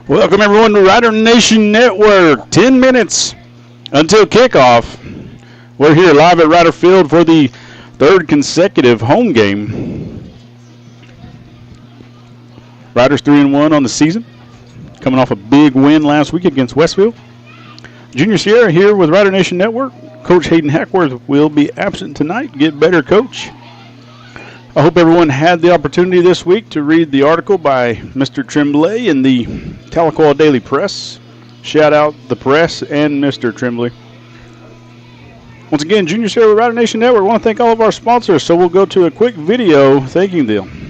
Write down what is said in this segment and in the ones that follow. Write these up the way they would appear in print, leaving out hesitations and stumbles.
Welcome, everyone, to Rider Nation Network. 10 minutes until kickoff. We're here live at Rider Field for the third consecutive home game. Riders 3-1 on the season, coming off a big win last week against Westfield. Junior Sierra here with Rider Nation Network. Coach Hayden Hackworth will be absent tonight. Get better, Coach. I hope everyone had the opportunity this week to read the article by Mr. Tremblay in the Tahlequah Daily Press. Shout out the press and Mr. Tremblay. Once again, Junior Sierra with Rider Nation Network. I want to thank all of our sponsors, so we'll go to a quick video thanking them.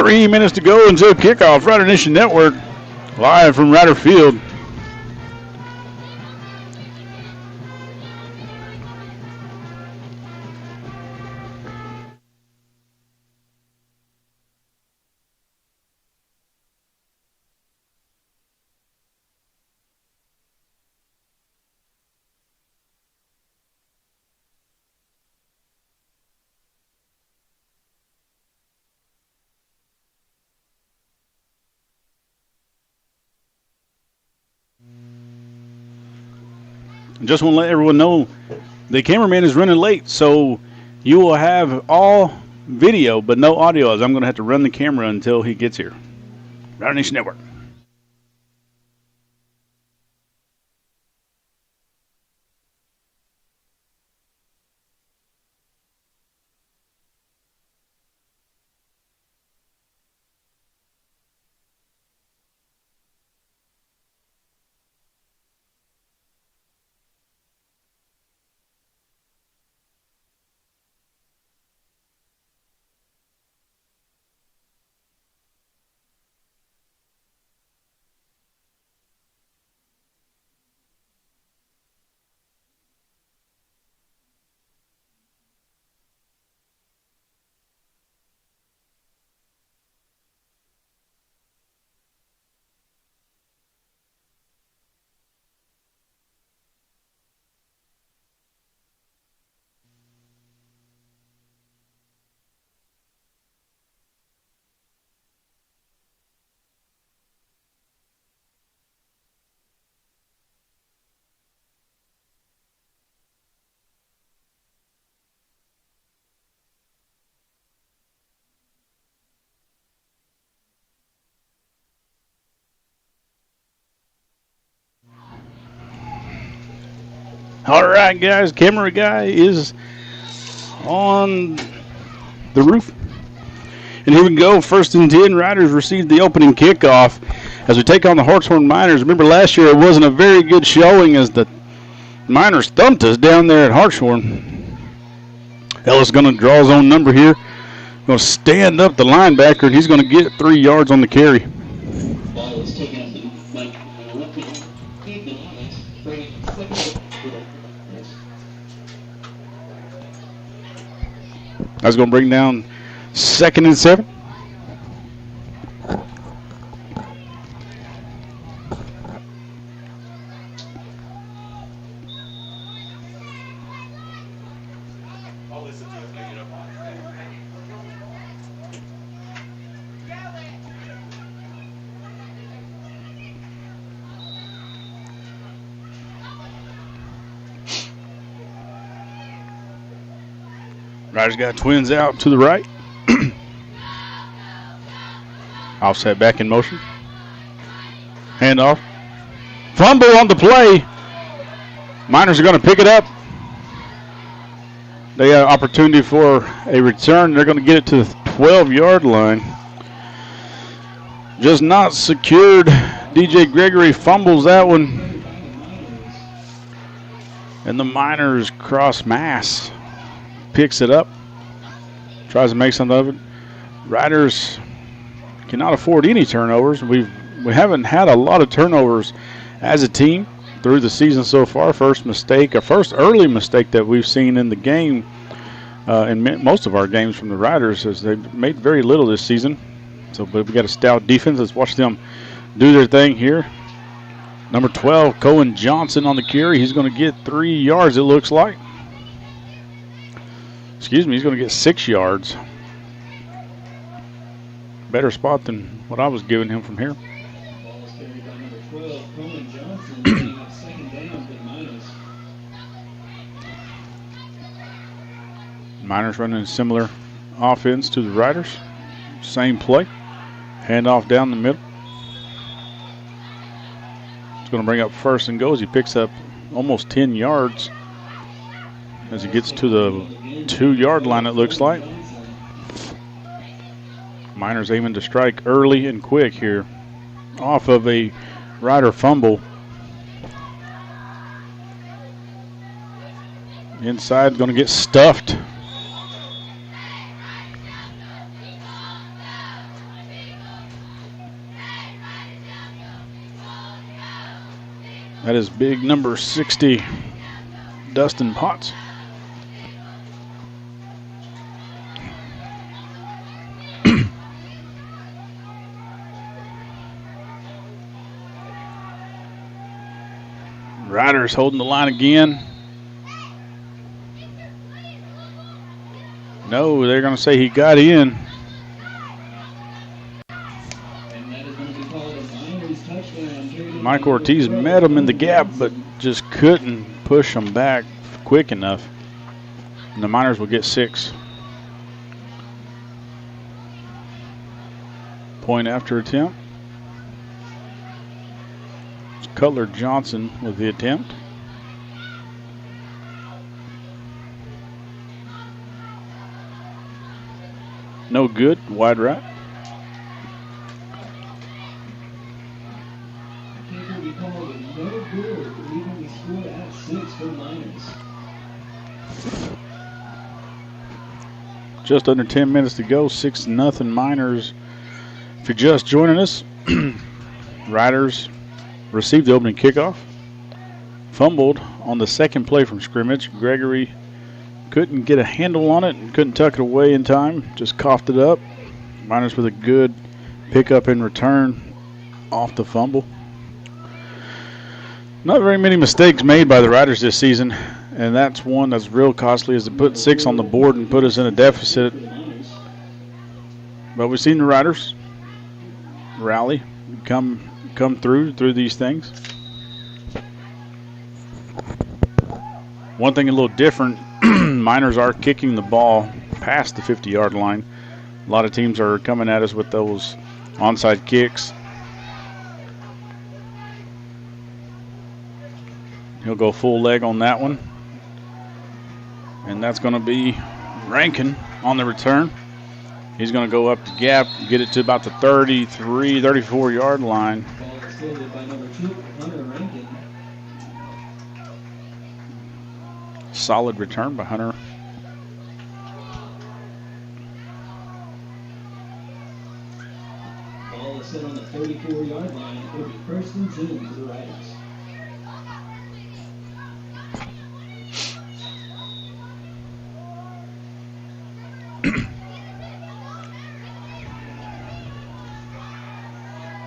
3 minutes to go until kickoff. Rider Nation Network, live from Rider Field. Just want to let everyone know the cameraman is running late, so you will have all video but no audio, as I'm going to have to run the camera until he gets here. Rider Nation Network. All right, guys, camera guy is on the roof. And here we go, 1st and 10. Riders received the opening kickoff as we take on the Hartshorne Miners. Remember, last year it wasn't a very good showing as the Miners thumped us down there at Hartshorne. Ellis going to draw his own number here. Going to stand up the linebacker, and he's going to get 3 yards on the carry. That's going to bring down 2nd and 7. Riders got twins out to the right. Offset back in motion. Handoff. Fumble on the play. Miners are going to pick it up. They got an opportunity for a return. They're going to get it to the 12-yard line. Just not secured. DJ Gregory fumbles that one. And the Miners cross mass. Picks it up. Tries to make something of it. Riders cannot afford any turnovers. We haven't had a lot of turnovers as a team through the season so far. First early mistake that we've seen in the game, in most of our games from the Riders, is they've made very little this season. So, but we got a stout defense. Let's watch them do their thing here. Number 12, Cohen Johnson on the carry. He's going to get 3 yards, it looks like. Excuse me, he's going to get 6 yards. Better spot than what I was giving him from here. Miners running a similar offense to the Riders. Same play. Handoff down the middle. It's going to bring up 1st and goes. He picks up almost 10 yards as he gets to the 2-yard line, it looks like. Miners aiming to strike early and quick here off of a Rider fumble. Inside, going to get stuffed. That is big number 60, Dustin Potts. Riders holding the line again. No, they're going to say he got in. Mike Ortiz met him in the gap, but just couldn't push him back quick enough. And the Miners will get 6. Point after attempt. It's Cutler Johnson with the attempt. No good, wide right. Just under 10 minutes to go, 6-0 Miners. If you're just joining us, Riders received the opening kickoff. Fumbled on the second play from scrimmage. Gregory couldn't get a handle on it and couldn't tuck it away in time. Just coughed it up. Miners with a good pickup in return off the fumble. Not very many mistakes made by the Riders this season, and that's one that's real costly, is to put 6 on the board and put us in a deficit. But we've seen the Riders rally, come through these things. One thing a little different, Miners are kicking the ball past the 50-yard line. A lot of teams are coming at us with those onside kicks. He'll go full leg on that one. And that's going to be Rankin on the return. He's going to go up the gap, get it to about the 33, 34-yard line. Solid return by Hunter. Ball is set on the 34-yard line. It'll be first and 2 for the Riders.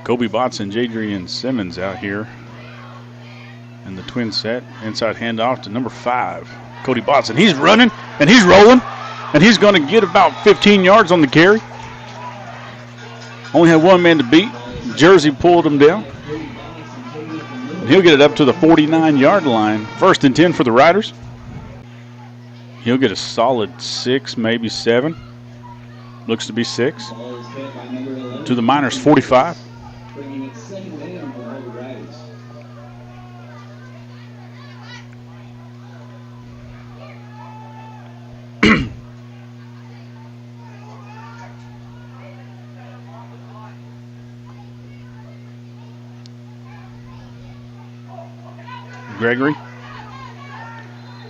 Kobe Botts and Jadrian Simmons out here in the twin set. Inside handoff to number 5, Cody Botts. And he's running and he's rolling and he's going to get about 15 yards on the carry. Only had one man to beat. Jersey pulled him down. And he'll get it up to the 49-yard line. First and 10 for the Riders. He'll get a solid 6, maybe 7. Looks to be 6. To the Miners 45. Bringing it second down for all the Riders. Gregory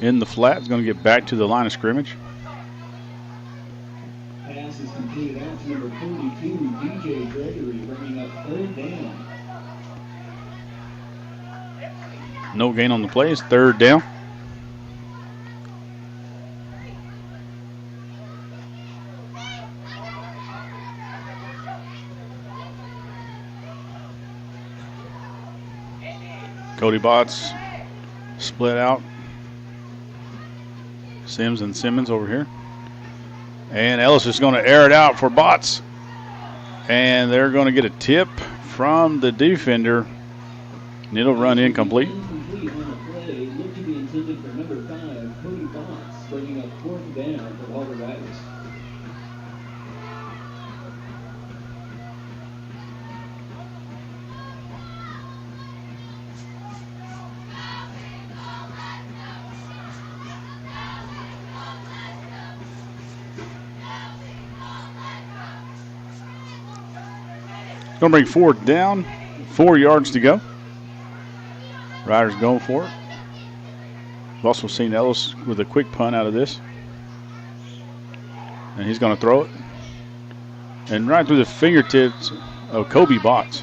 in the flat is going to get back to the line of scrimmage. Pass is completed out to number 42, DJ Gregory, bringing up 3rd down. No gain on the play. It's 3rd down. Cody Botts split out. Sims and Simmons over here. And Ellis is going to air it out for Botts. And they're going to get a tip from the defender. And it'll run incomplete. Incomplete on the play. Looked to be intended for number 5, Cody Botts, bringing up 4th down for all the Riders. Going to bring 4th down, 4 yards to go. Riders going for it. We've also seen Ellis with a quick punt out of this. And he's going to throw it. And right through the fingertips of Kobe Botts.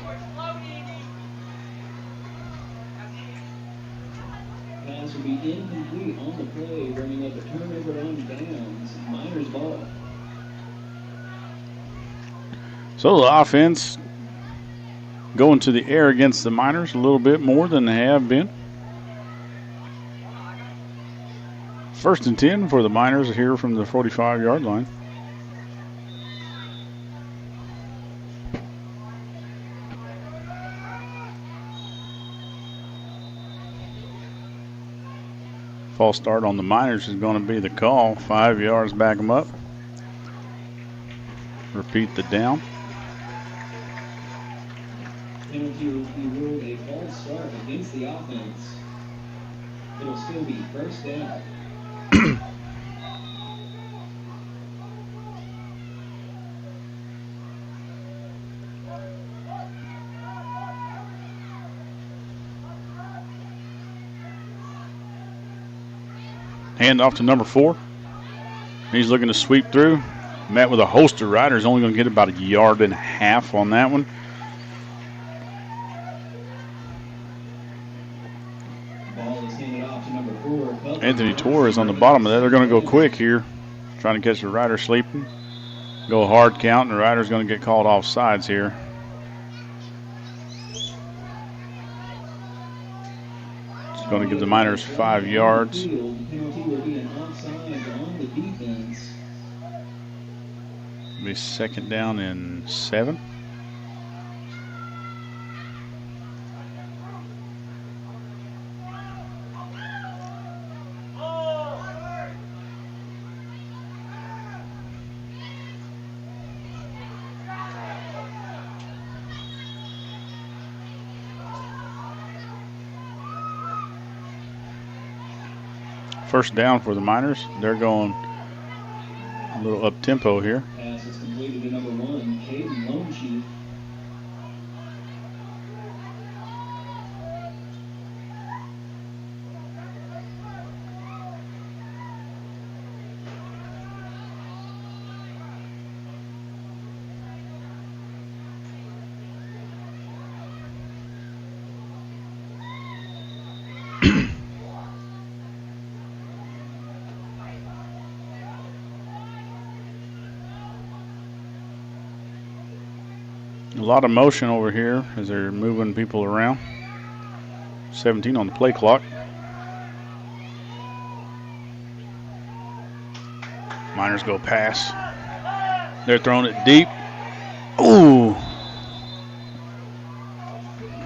Pass will be incomplete on the play, bringing up a turnover on downs. Miners ball. So the offense going to the air against the Miners a little bit more than they have been. 1st and 10 for the Miners here from the 45-yard line. False start on the Miners is going to be the call. 5 yards, back them up. Repeat the down. Penalty will be ruled a false start against the offense. It'll still be 1st down. Hand off to number 4. He's looking to sweep through. Met with a host of riders. Only going to get about 1.5 yards on that one. Ball is handed off to number 4. Anthony Torres on the bottom of that. They're going to go quick here. Trying to catch the rider sleeping. Go hard count, and the rider's going to get called off sides here. Going to give the Miners 5 yards. Penalty will be an offside on the defense. It'll be 2nd down and 7. First down for the Miners. They're going a little up tempo here. Pass is completed to number 1, Caden Lone Chief. A lot of motion over here as they're moving people around. 17 on the play clock. Miners go pass. They're throwing it deep. Ooh.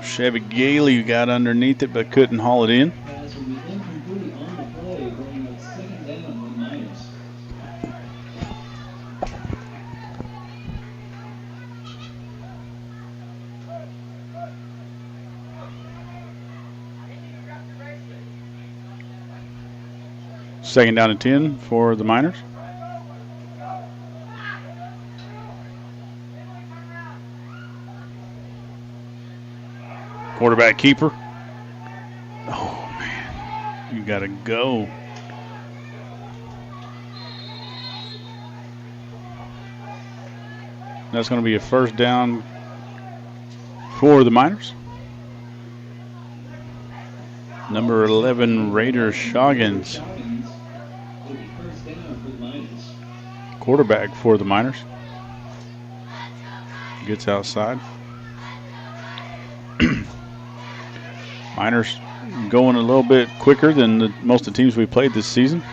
Chevy Gailey got underneath it but couldn't haul it in. Pass will be incomplete on the play, bringing up 2nd down for the Miners. Second down and 10 for the Miners. Quarterback keeper. Oh, man. You got to go. That's going to be a 1st down for the Miners. Number 11, Raider Scoggins. Quarterback for the Miners. Gets outside. Miners going a little bit quicker than most of the teams we played this season.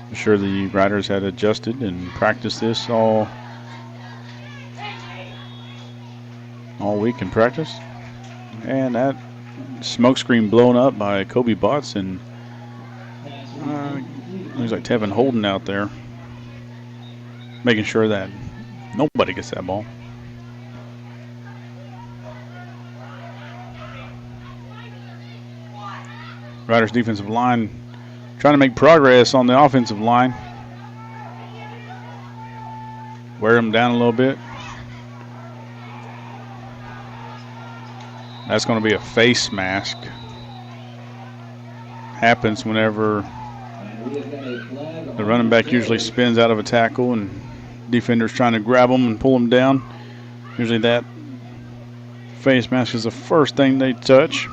I'm sure the riders had adjusted and practiced this all week in practice. And that smoke screen blown up by Kobe Botts and looks like Tevin Holden out there, making sure that nobody gets that ball. Riders defensive line trying to make progress on the offensive line. Wear them down a little bit. That's going to be a face mask. Happens whenever the running back usually spins out of a tackle and defenders trying to grab them and pull them down. Usually that face mask is the first thing they touch.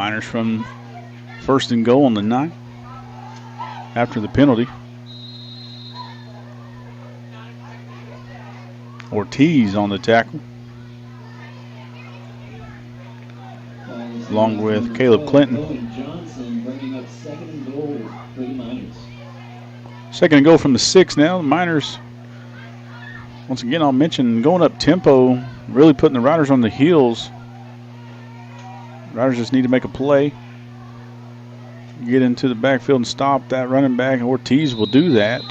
Miners from first and goal on the 9 after the penalty. Ortiz on the tackle, along with Caleb Clinton. Second and goal from the 6 now. The Miners, once again, I'll mention, going up tempo, really putting the Riders on the heels. Riders just need to make a play, get into the backfield and stop that running back. Ortiz will do that,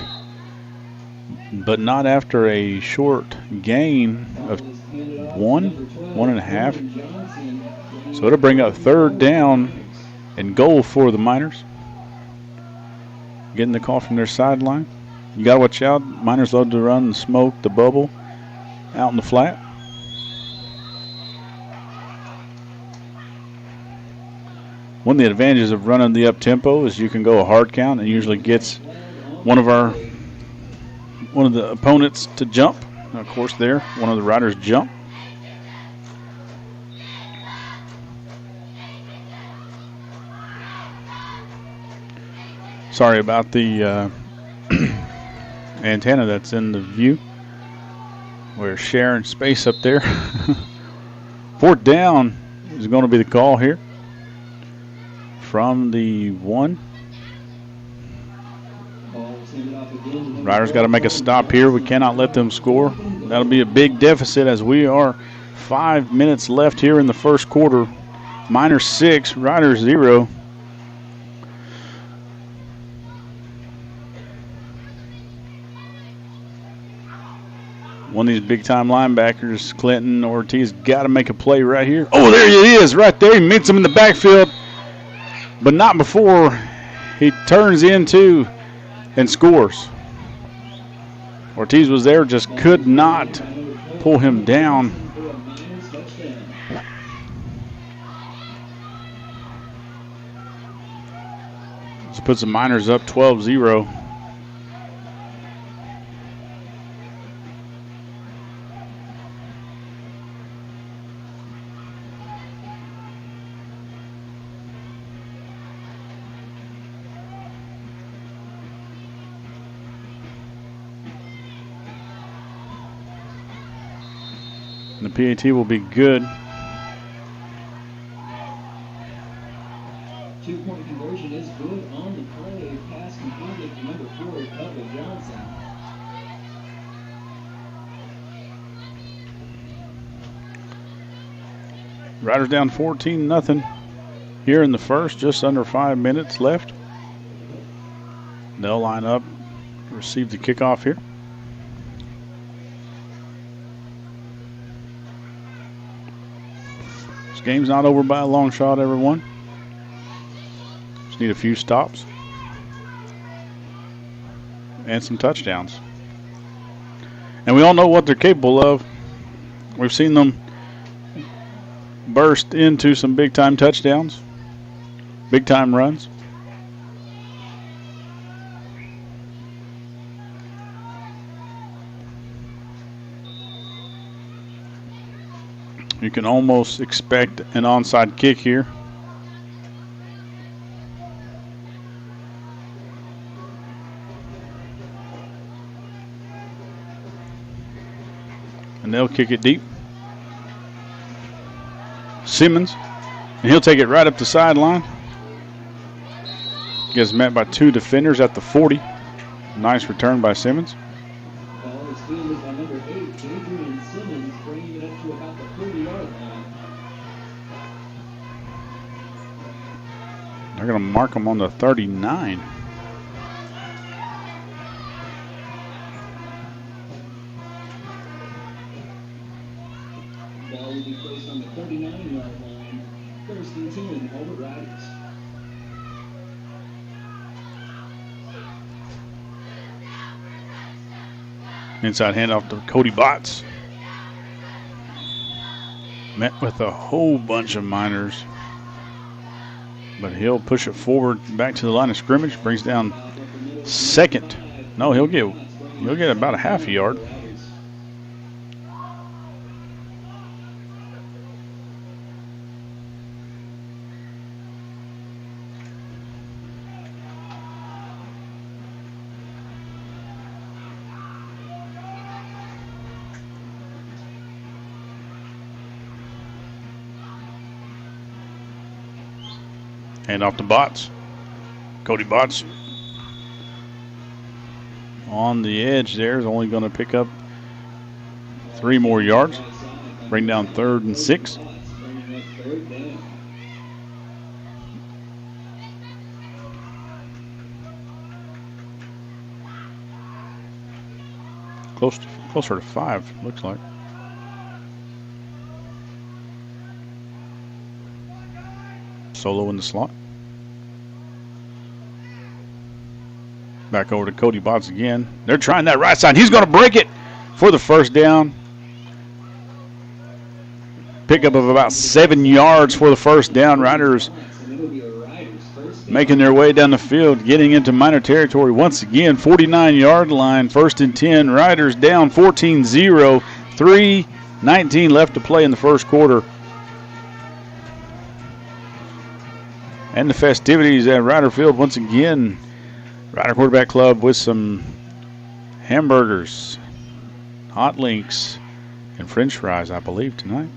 but not after a short gain of 1.5. So it'll bring up third down and goal for the Miners. Getting the call from their sideline. You got to watch out. Miners love to run and smoke the bubble out in the flat. One of the advantages of running the up tempo is you can go a hard count and usually gets one of the opponents to jump. Of course, there one of the Riders jump. Sorry about the antenna that's in the view. We're sharing space up there. Fourth down is going to be the call here from the 1. Riders got to make a stop here. We cannot let them score. That'll be a big deficit as we are 5 minutes left here in the first quarter. Miners 6, Riders 0. One of these big-time linebackers, Clinton Ortiz, got to make a play right here. Oh, there he is, right there. He meets him in the backfield, but not before he turns into and scores. Ortiz was there, just could not pull him down. This puts the Miners up 12-0. The PAT will be good. 2-point conversion is good on the play. Pass completed to number 4, Cutler Johnson. Riders down 14-0 here in the first. Just under 5 minutes left. They'll line up, receive the kickoff here. This game's not over by a long shot, everyone. Just need a few stops and some touchdowns. And we all know what they're capable of. We've seen them burst into some big-time touchdowns, big-time runs. You can almost expect an onside kick here. And they'll kick it deep. Simmons, and he'll take it right up the sideline. Gets met by 2 defenders at the 40. Nice return by Simmons. Ball is fielded by number 8, Adrian Simmons, bringing it up to about the 30-yard line. They're going to mark him on the 39. Ball will be placed on the 39-yard line. First and 10, Hulbert Riders. Inside handoff to Cody Botts. Met with a whole bunch of Miners. But he'll push it forward back to the line of scrimmage. Brings down second. No, he'll get about a half a yard. Hand off to Botts. Cody Botts on the edge there is only going to pick up 3 more yards. Bring down 3rd and 6. Closer to 5, looks like. Solo in the slot. Back over to Cody Botts again. They're trying that right side. He's going to break it for the first down. Pickup of about 7 yards for the first down. Riders making their way down the field, getting into minor territory once again. 49-yard line, 1st and 10. Riders down 14-0. 3:19 left to play in the first quarter. And the festivities at Rider Field once again. Rider Quarterback Club with some hamburgers, hot links, and french fries, I believe, tonight.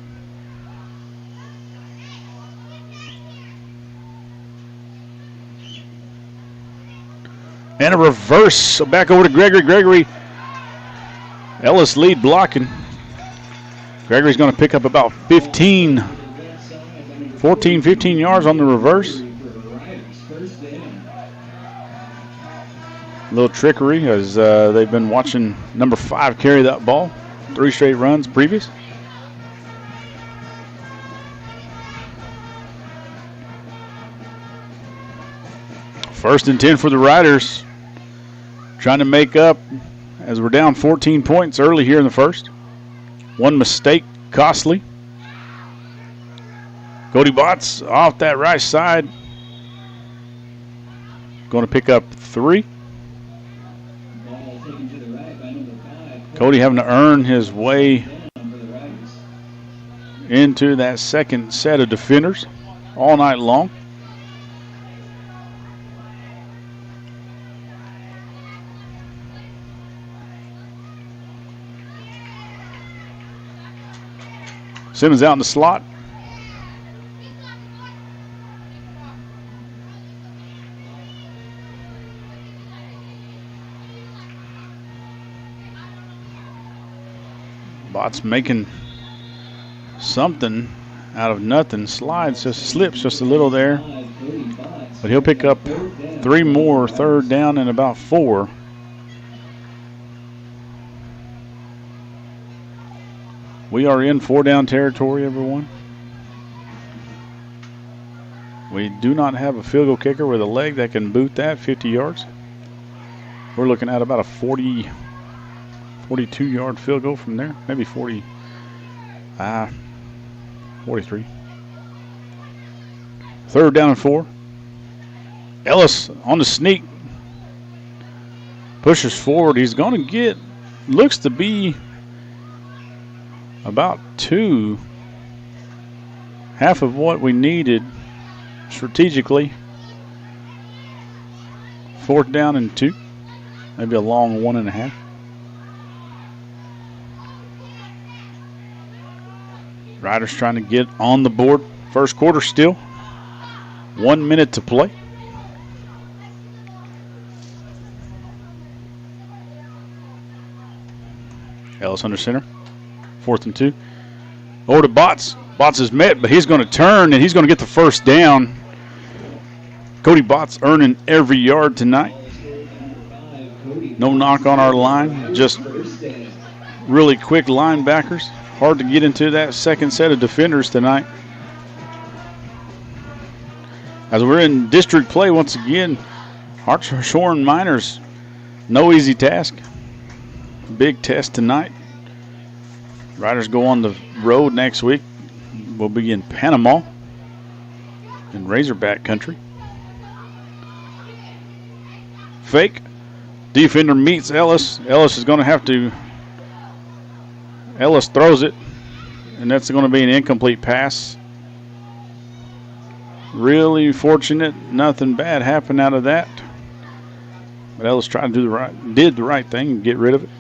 And a reverse back over to Gregory. Gregory, Ellis lead blocking. Gregory's going to pick up about 15 yards on the reverse. A little trickery as they've been watching number 5 carry that ball. 3 straight runs previous. First and 10 for the Riders. Trying to make up as we're down 14 points early here in the first. One mistake costly. Cody Botts off that right side. Going to pick up 3. Cody having to earn his way into that second set of defenders all night long. Simmons out in the slot. Botts making something out of nothing. Slides, just slips just a little there. But he'll pick up 3 more, 3rd down and about 4. We are in 4-down territory, everyone. We do not have a field goal kicker with a leg that can boot that 50 yards. We're looking at about a 42-yard field goal from there. Maybe 43. Third down and 4. Ellis on the sneak. Pushes forward. He's going to get, looks to be about 2. Half of what we needed strategically. 4th down and 2. Maybe a long 1.5. Riders trying to get on the board. First quarter still. 1 minute to play. Ellis under center. 4th and 2. Over to Botts. Botts is met, but he's going to turn and he's going to get the first down. Cody Botts earning every yard tonight. No knock on our line. Just really quick linebackers. Hard to get into that second set of defenders tonight. As we're in district play once again, Hartshorne Miners, no easy task. Big test tonight. Riders go on the road next week. We'll be in Panama in Razorback country. Fake. Defender meets Ellis. Ellis is going to have to. Ellis throws it, and that's going to be an incomplete pass. Really fortunate. Nothing bad happened out of that. But Ellis tried to did the right thing and get rid of it.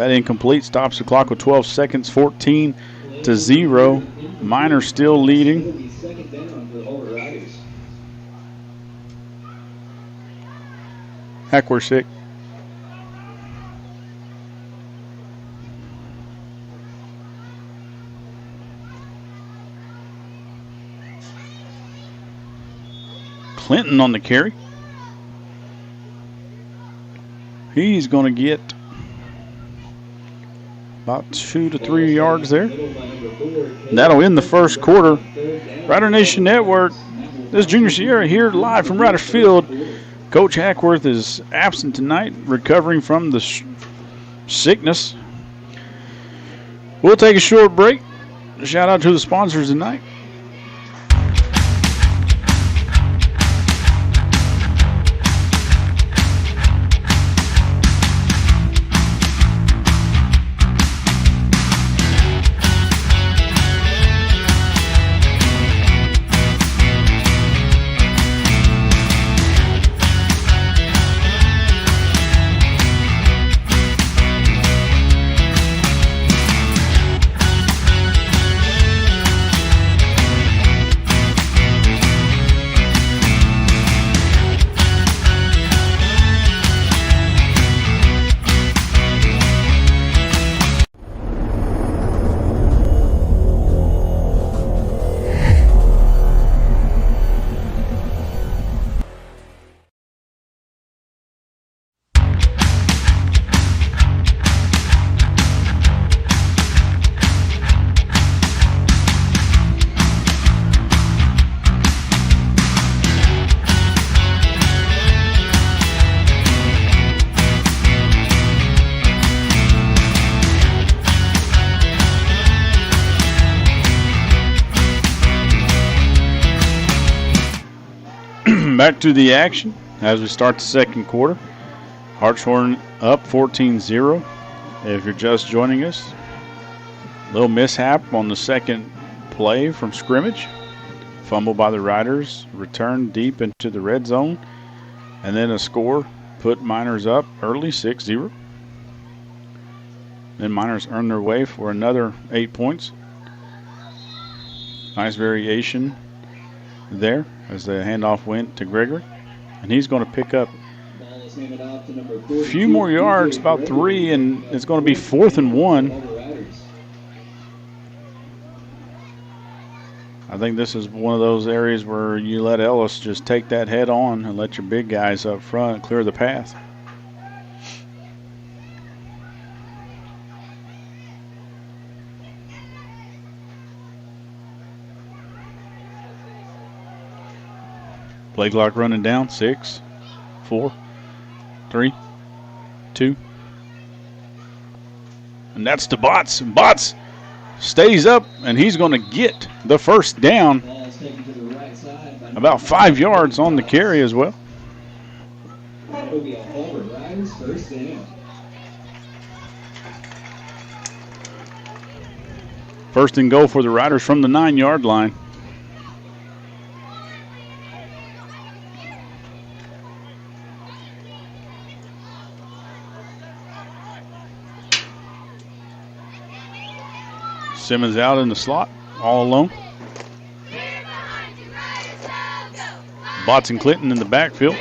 That incomplete. Stops the clock with 12 seconds, 14-0. Miners still leading. It'll be second down for the Hulbert Riders. Hackworth sick. Clinton on the carry. He's going to get about 2 to 3 yards there. That'll end the first quarter. Rider Nation Network, this is Junior Sierra here live from Riders Field. Coach Hackworth is absent tonight, recovering from the sickness. We'll take a short break. Shout out to the sponsors tonight. Back to the action as we start the second quarter. Hartshorne up 14-0. If you're just joining us, little mishap on the second play from scrimmage. Fumble by the Riders, return deep into the red zone, and then a score put Miners up early 6-0. Then Miners earn their way for another 8 points. Nice variation there as the handoff went to Gregory, and he's going to pick up a few more yards, about 3, and it's going to be 4th and 1. I think this is one of those areas where you let Ellis just take that head on and let your big guys up front clear the path. Play clock running down. 6, 4, 3, 2. And that's to Botts. Botts stays up, and he's going to get the first down. About 5 yards on the carry as well. It'll be a Hulbert Riders first down. First and goal for the Riders from the 9-yard line. Simmons out in the slot, all alone. Botts and Clinton in the backfield.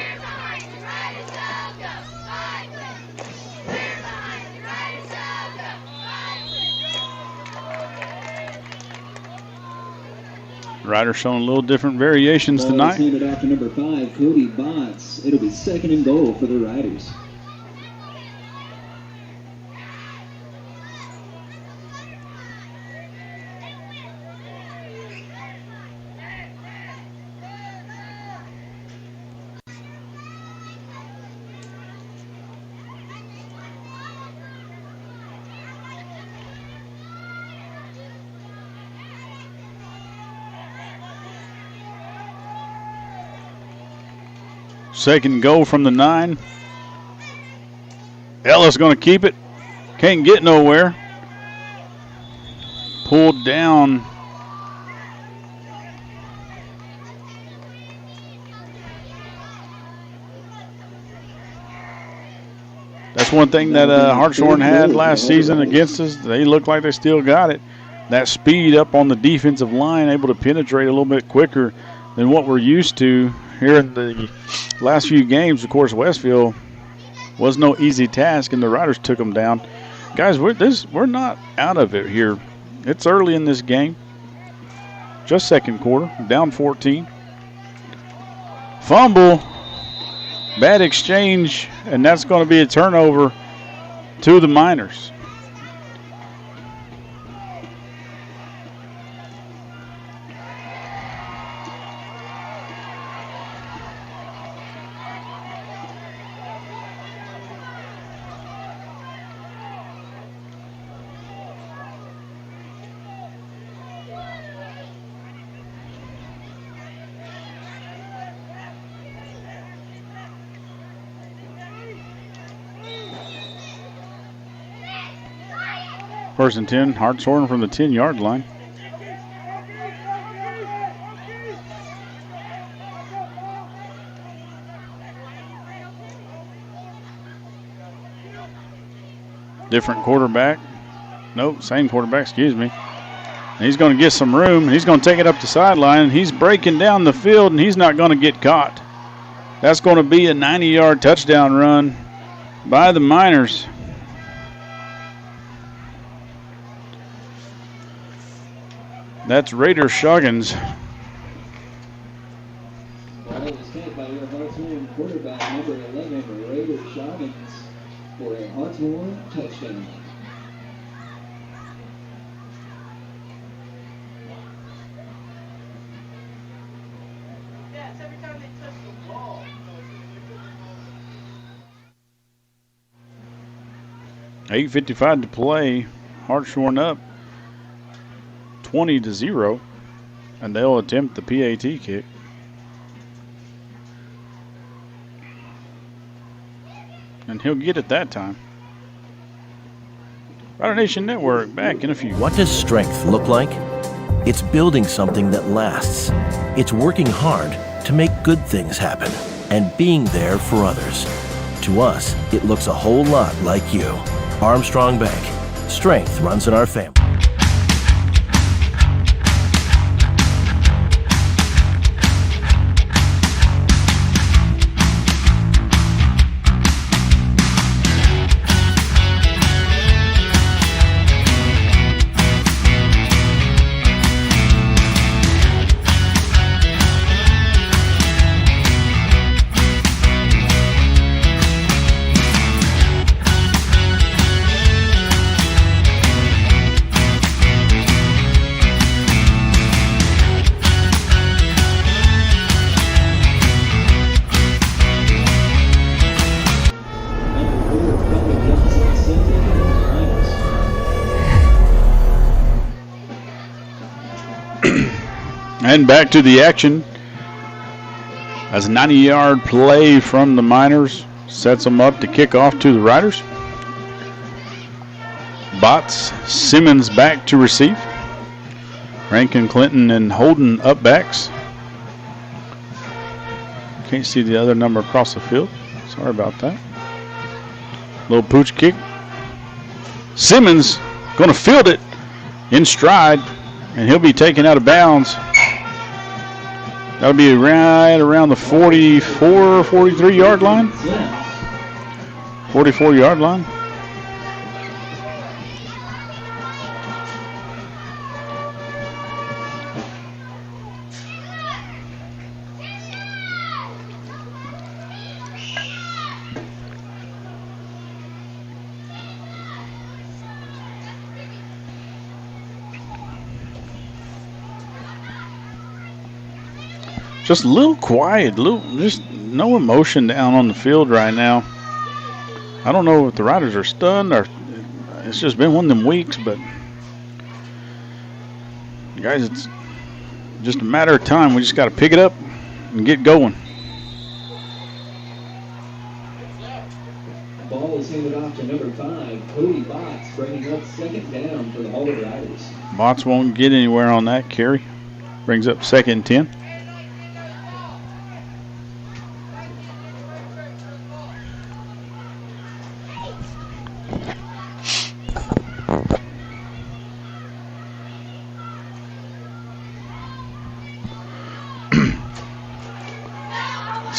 Riders showing a little different variations tonight. Handed off to number 5, Cody Botts. It'll be second and goal for the Riders. Second goal from the 9. Ellis going to keep it. Can't get nowhere. Pulled down. That's one thing that Hartshorne had last season against us. They look like they still got it. That speed up on the defensive line, able to penetrate a little bit quicker than what we're used to here in the last few games. Of course, Westville was no easy task, and the Riders took them down. Guys, we're not out of it here. It's early in this game. Just second quarter, down 14. Fumble. Bad exchange, and that's going to be a turnover to the Miners. First and 10, Hartshorne from the 10-yard line. Different quarterback. Nope, same quarterback, excuse me. And he's going to get some room, and he's going to take it up the sideline. He's breaking down the field, and he's not going to get caught. That's going to be a 90-yard touchdown run by the Miners. That's Raider Shuggins. Ball is hit by your Hartshorne quarterback, number 11, Raider Shuggins, for a Hartshorne touchdown. Yeah, it's every time they touch the ball. 8:55 to play. Hartshorne up 20-0, and they'll attempt the PAT kick. And he'll get it that time. Rider Nation Network back in a few. What does strength look like? It's building something that lasts. It's working hard to make good things happen and being there for others. To us, it looks a whole lot like you. Armstrong Bank. Strength runs in our family. And back to the action. As a 90-yard play from the Miners sets them up to kick off to the Riders. Botts, Simmons back to receive. Rankin, Clinton, and Holden up backs. Can't see the other number across the field. Sorry about that. Little pooch kick. Simmons going to field it in stride, and he'll be taken out of bounds. That'll be right around the 44, 43-yard line. 44-yard line. Just a little quiet, just no emotion down on the field right now. I don't know if the Riders are stunned or it's just been one of them weeks, but guys, it's just a matter of time. We just got to pick it up and get going. Ball is handed off to number 5, Cody Botts, bringing up second down for the Hulbert Riders. Botts won't get anywhere on that carry. Brings up second and 10.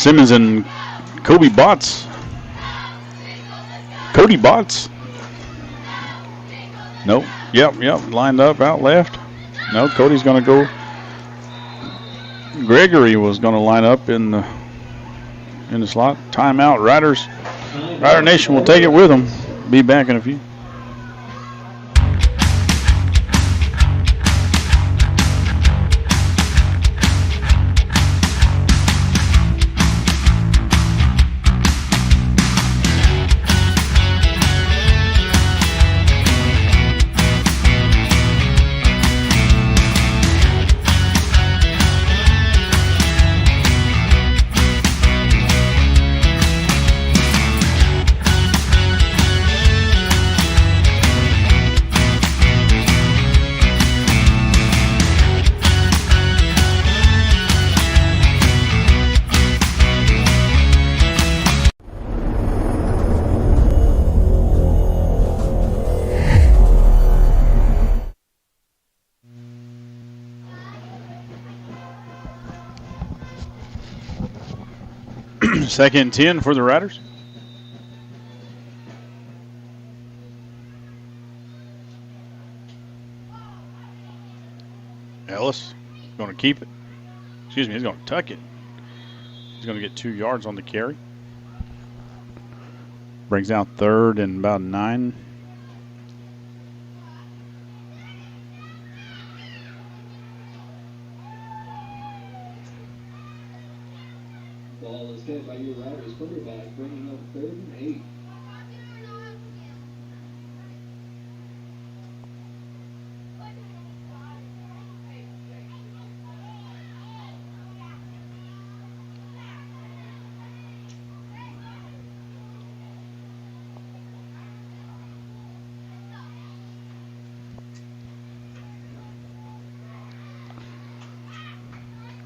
Simmons and Cody Botts. Nope. Yep. Lined up out left. No, Cody's going to go. Gregory was going to line up in the slot. Timeout. Rider Nation will take it with them. Be back in a few. Second and 10 for the Riders. Ellis going to keep it. Excuse me, he's going to tuck it. He's going to get 2 yards on the carry. Brings out third and about 9. Ball is hit by your Riders quarterback, bringing up 3rd and 8.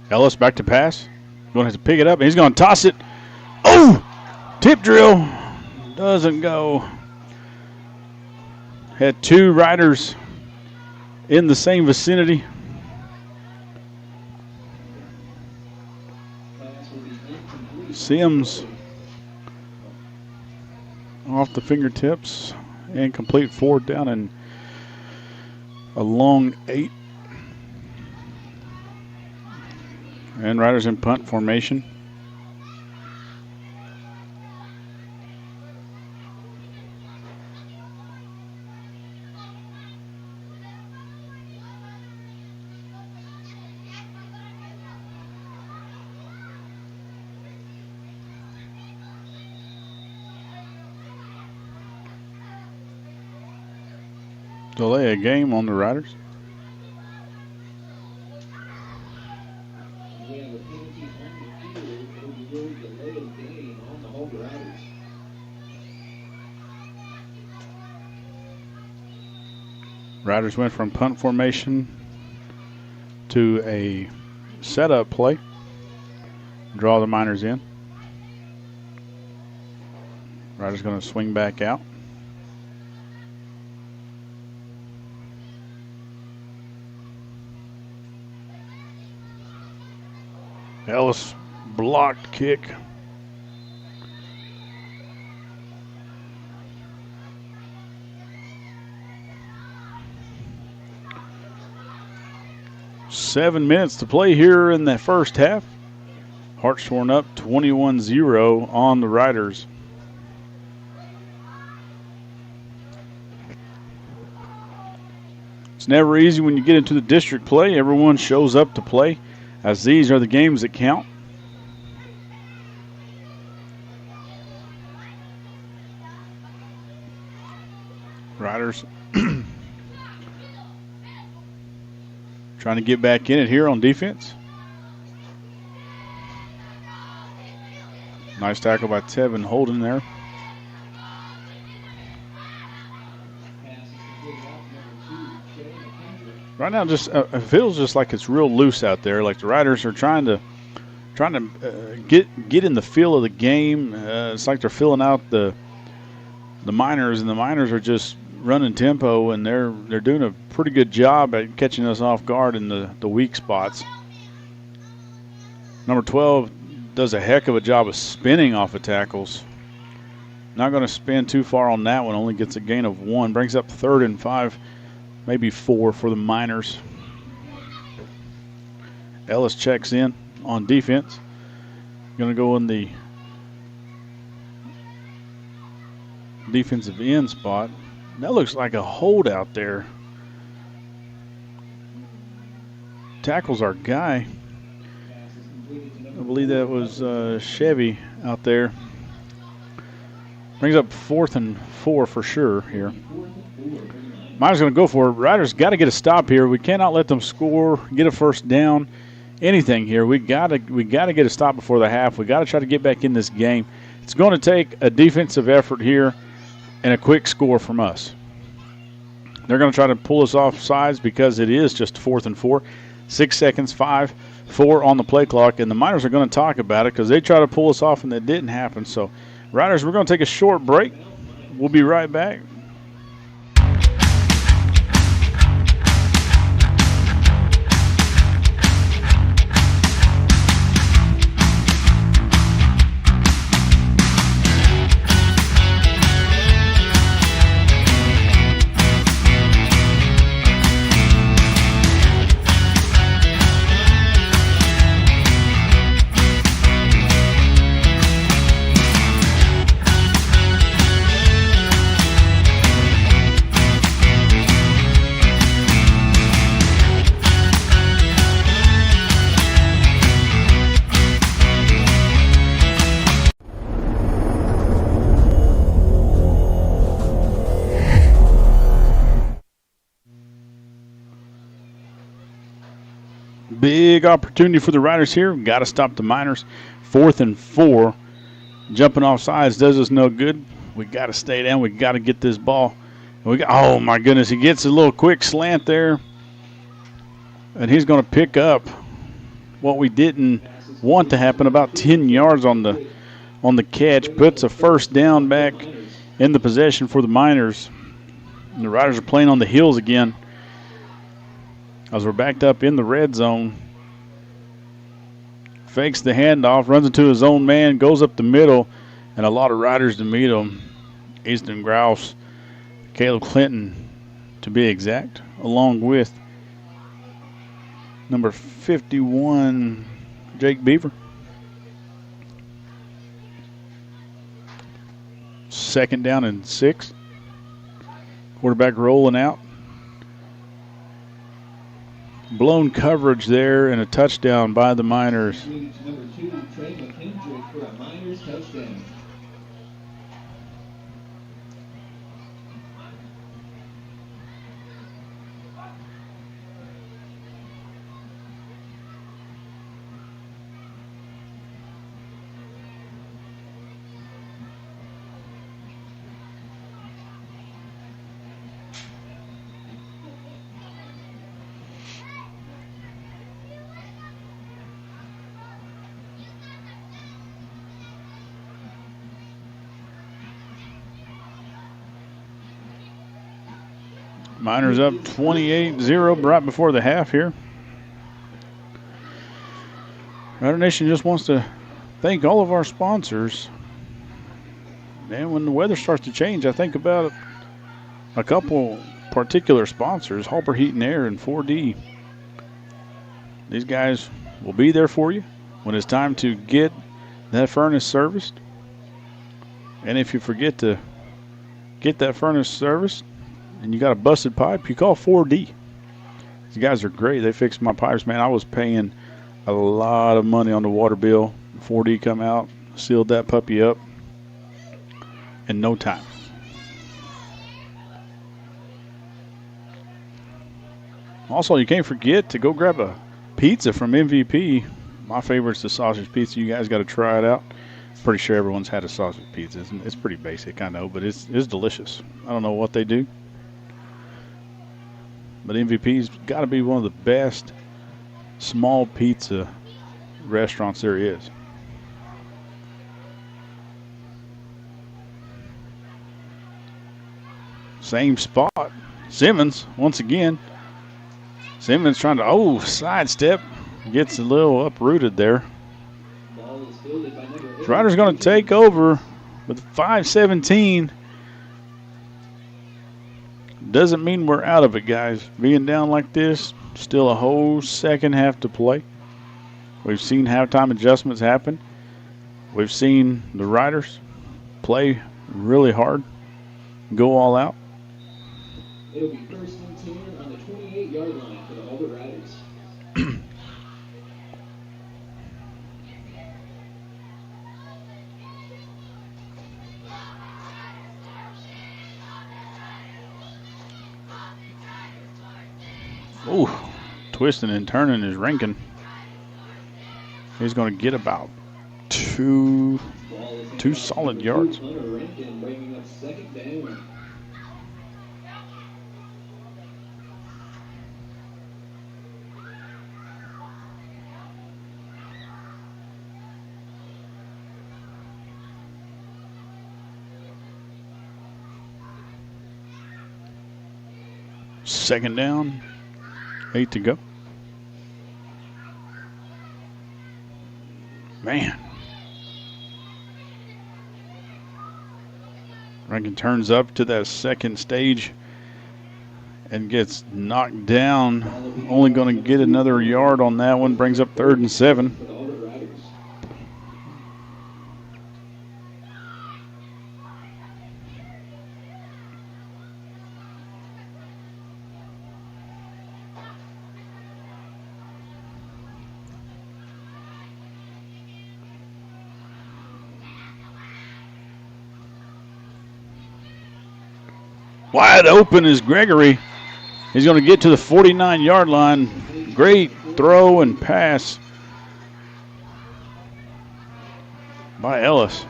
Ellis back to pass. Going to have to pick it up, and he's going to toss it. Oh! Tip drill. Doesn't go. Had 2 Riders in the same vicinity. Sims off the fingertips. Incomplete, 4th down and a long 8. And Riders in punt formation. Delay a game on the Riders. Riders went from punt formation to a setup play. Draw the Miners in. Riders going to swing back out. Ellis blocked kick. Seven minutes to play here in the first half. Hartshorne up 21-0 on the Riders. It's never easy when you get into the district play. Everyone shows up to play, as these are the games that count. Riders trying to get back in it here on defense. Nice tackle by Tevin Holden there. Right now, just it feels just like it's real loose out there. Like the Riders are trying to get in the feel of the game. It's like they're filling out the Miners, and the Miners are just running tempo, and they're doing a pretty good job at catching us off guard in the weak spots. Number 12, does a heck of a job of spinning off of tackles. Not going to spin too far on that one. Only gets a gain of 1. Brings up 3rd and 5, maybe 4 for the Miners. Ellis checks in on defense. Going to go in the defensive end spot. That looks like a holdout there. Tackles our guy. I believe that was Chevy out there. Brings up 4th and 4 for sure here. Miners going to go for it. Riders got to get a stop here. We cannot let them score, get a first down, anything here. We got to get a stop before the half. We got to try to get back in this game. It's going to take a defensive effort here and a quick score from us. They're going to try to pull us off sides because it is just 4th and 4. 6 seconds, 5, 4 on the play clock, and the Miners are going to talk about it because they tried to pull us off and that didn't happen. So, Riders, we're going to take a short break. We'll be right back. Big opportunity for the Riders here. Got to stop the Miners. 4th and 4. Jumping off sides does us no good. We got to stay down. We got to get this ball. Oh, my goodness. He gets a little quick slant there. And he's going to pick up what we didn't want to happen, about 10 yards on the catch. Puts a first down back in the possession for the Miners. And the Riders are playing on the heels again, as we're backed up in the red zone. Fakes the handoff, runs into his own man, goes up the middle, and a lot of Riders to meet him. Easton Grouse, Caleb Clinton to be exact, along with number 51, Jake Beaver. 2nd down and 6. Quarterback rolling out. Blown coverage there and a touchdown by the Miners. Number 2, Trey McKendrick for a Miners touchdown. Miners up 28-0 right before the half here. Rider Nation just wants to thank all of our sponsors. And when the weather starts to change, I think about a couple particular sponsors, Hulbert Heat and Air and 4D. These guys will be there for you when it's time to get that furnace serviced. And if you forget to get that furnace serviced and you got a busted pipe, you call 4D. These guys are great. They fixed my pipes, man. I was paying a lot of money on the water bill. 4D come out, sealed that puppy up in no time. Also, you can't forget to go grab a pizza from MVP. My favorite's the sausage pizza. You guys got to try it out. Pretty sure everyone's had a sausage pizza. It's pretty basic, I know, but it's delicious. I don't know what they do, but MVP's got to be one of the best small pizza restaurants there is. Same spot. Simmons, once again. Simmons trying to, sidestep. Gets a little uprooted there. Ball is still Riders going to take over with 5:17. Doesn't mean we're out of it, guys. Being down like this, still a whole second half to play. We've seen halftime adjustments happen. We've seen the Riders play really hard, go all out. It'll be 1st and 10 on the 28-yard line for the Hulbert Riders. Ooh, twisting and turning is Rankin. He's going to get about two solid yards. Hunter Rankin bringing up 2nd down. Second down, 8 to go. Man. Rankin turns up to that second stage and gets knocked down. Only going to get another yard on that one. Brings up 3rd and 7. For the Hulbert Riders. Wide open is Gregory. He's going to get to the 49-yard line. Great throw and pass by Ellis.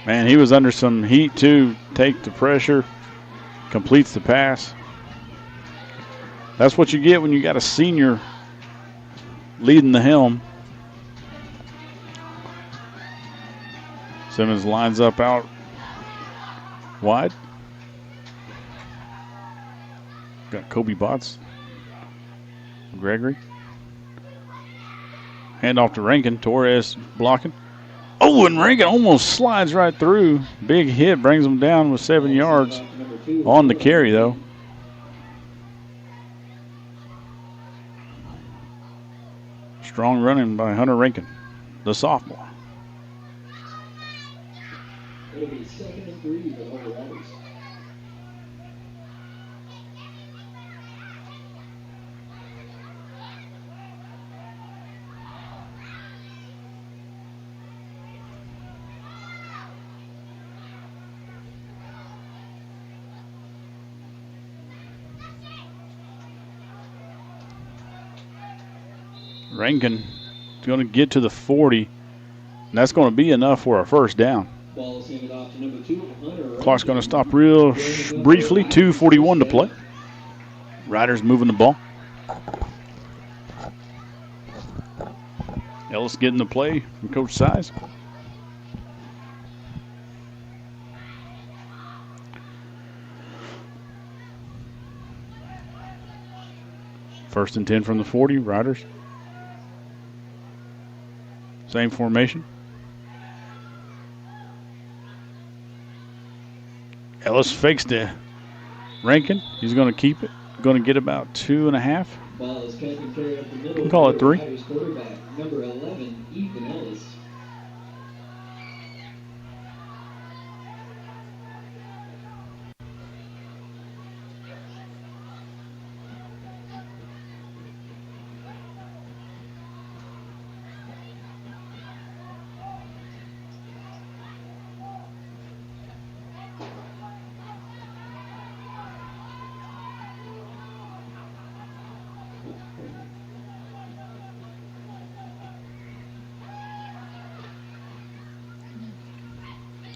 Man, he was under some heat too. Take the pressure, completes the pass. That's what you get when you got a senior leading the helm. Simmons lines up out wide. Got Kobe Botts. Gregory. Hand off to Rankin. Torres blocking. Oh, and Rankin almost slides right through. Big hit brings him down with 7 yards on the carry, though. Strong running by Hunter Rankin, the sophomore. It'll be 2nd and 3 for the Hulbert Riders. Rankin is going to get to the 40, and that's going to be enough for a 1st down. Ball is handed off to number 2, Hunter. Clock's going to stop real briefly. 2:41 to play. Riders moving the ball. Ellis getting the play from Coach Size. First and 10 from the 40. Riders. Same formation. Ellis fakes to Rankin. He's going to keep it. Going to get about 2.5. Ball is taken care of the middle. We'll call it 3. Riders quarterback, number 11, Ethan Ellis.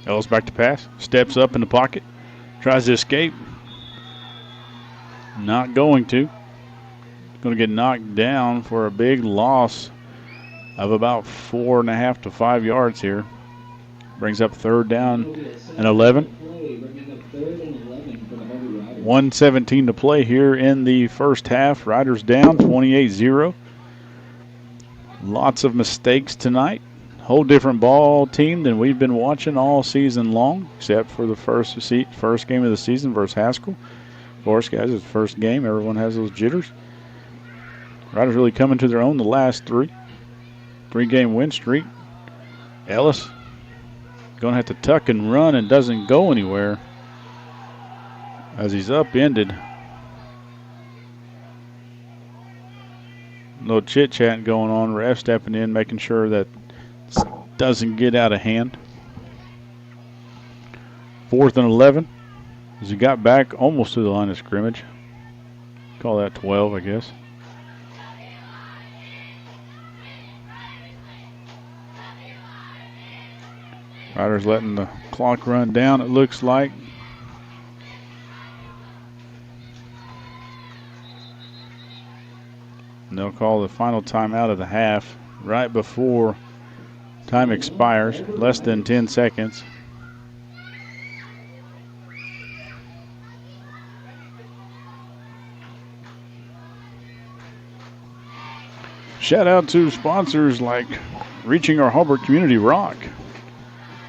Ellis back to pass. Steps up in the pocket. Tries to escape. Not going to. Going to get knocked down for a big loss of about 4.5 to 5 yards here. Brings up 3rd down and 11. 1:17 to play here in the first half. Riders down 28-0. Lots of mistakes tonight. Whole different ball team than we've been watching all season long, except for the first game of the season versus Haskell. Of course, guys, it's the first game. Everyone has those jitters. Riders really coming to their own the last three-game win streak. Ellis going to have to tuck and run and doesn't go anywhere as he's upended. A little chit-chat going on. Ref stepping in, making sure that doesn't get out of hand. 4th and 11 as he got back almost to the line of scrimmage. Call that 12, I guess. Riders letting the clock run down, it looks like. And they'll call the final timeout of the half right before time expires, less than 10 seconds. Shout out to sponsors like Reaching Our Hulbert Community Rock.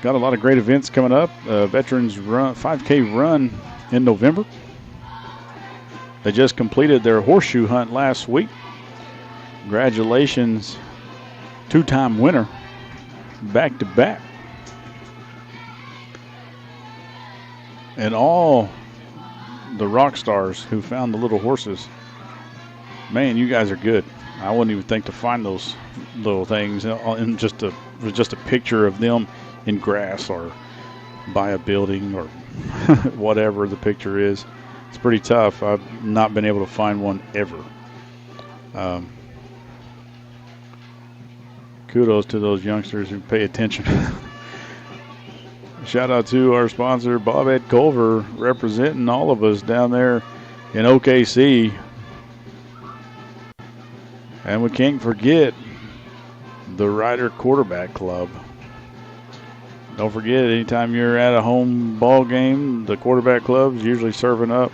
Got a lot of great events coming up. Veterans Run 5K Run in November. They just completed their horseshoe hunt last week. Congratulations, two-time winner, back-to-back. And all the rock stars who found the little horses. Man, you guys are good. I wouldn't even think to find those little things in just a picture of them in grass or by a building or whatever the picture is. It's pretty tough. I've not been able to find one ever. Kudos to those youngsters who pay attention. Shout out to our sponsor, Bobette Culver, representing all of us down there in OKC. And we can't forget the Rider Quarterback Club. Don't forget, anytime you're at a home ball game, the Quarterback Club's usually serving up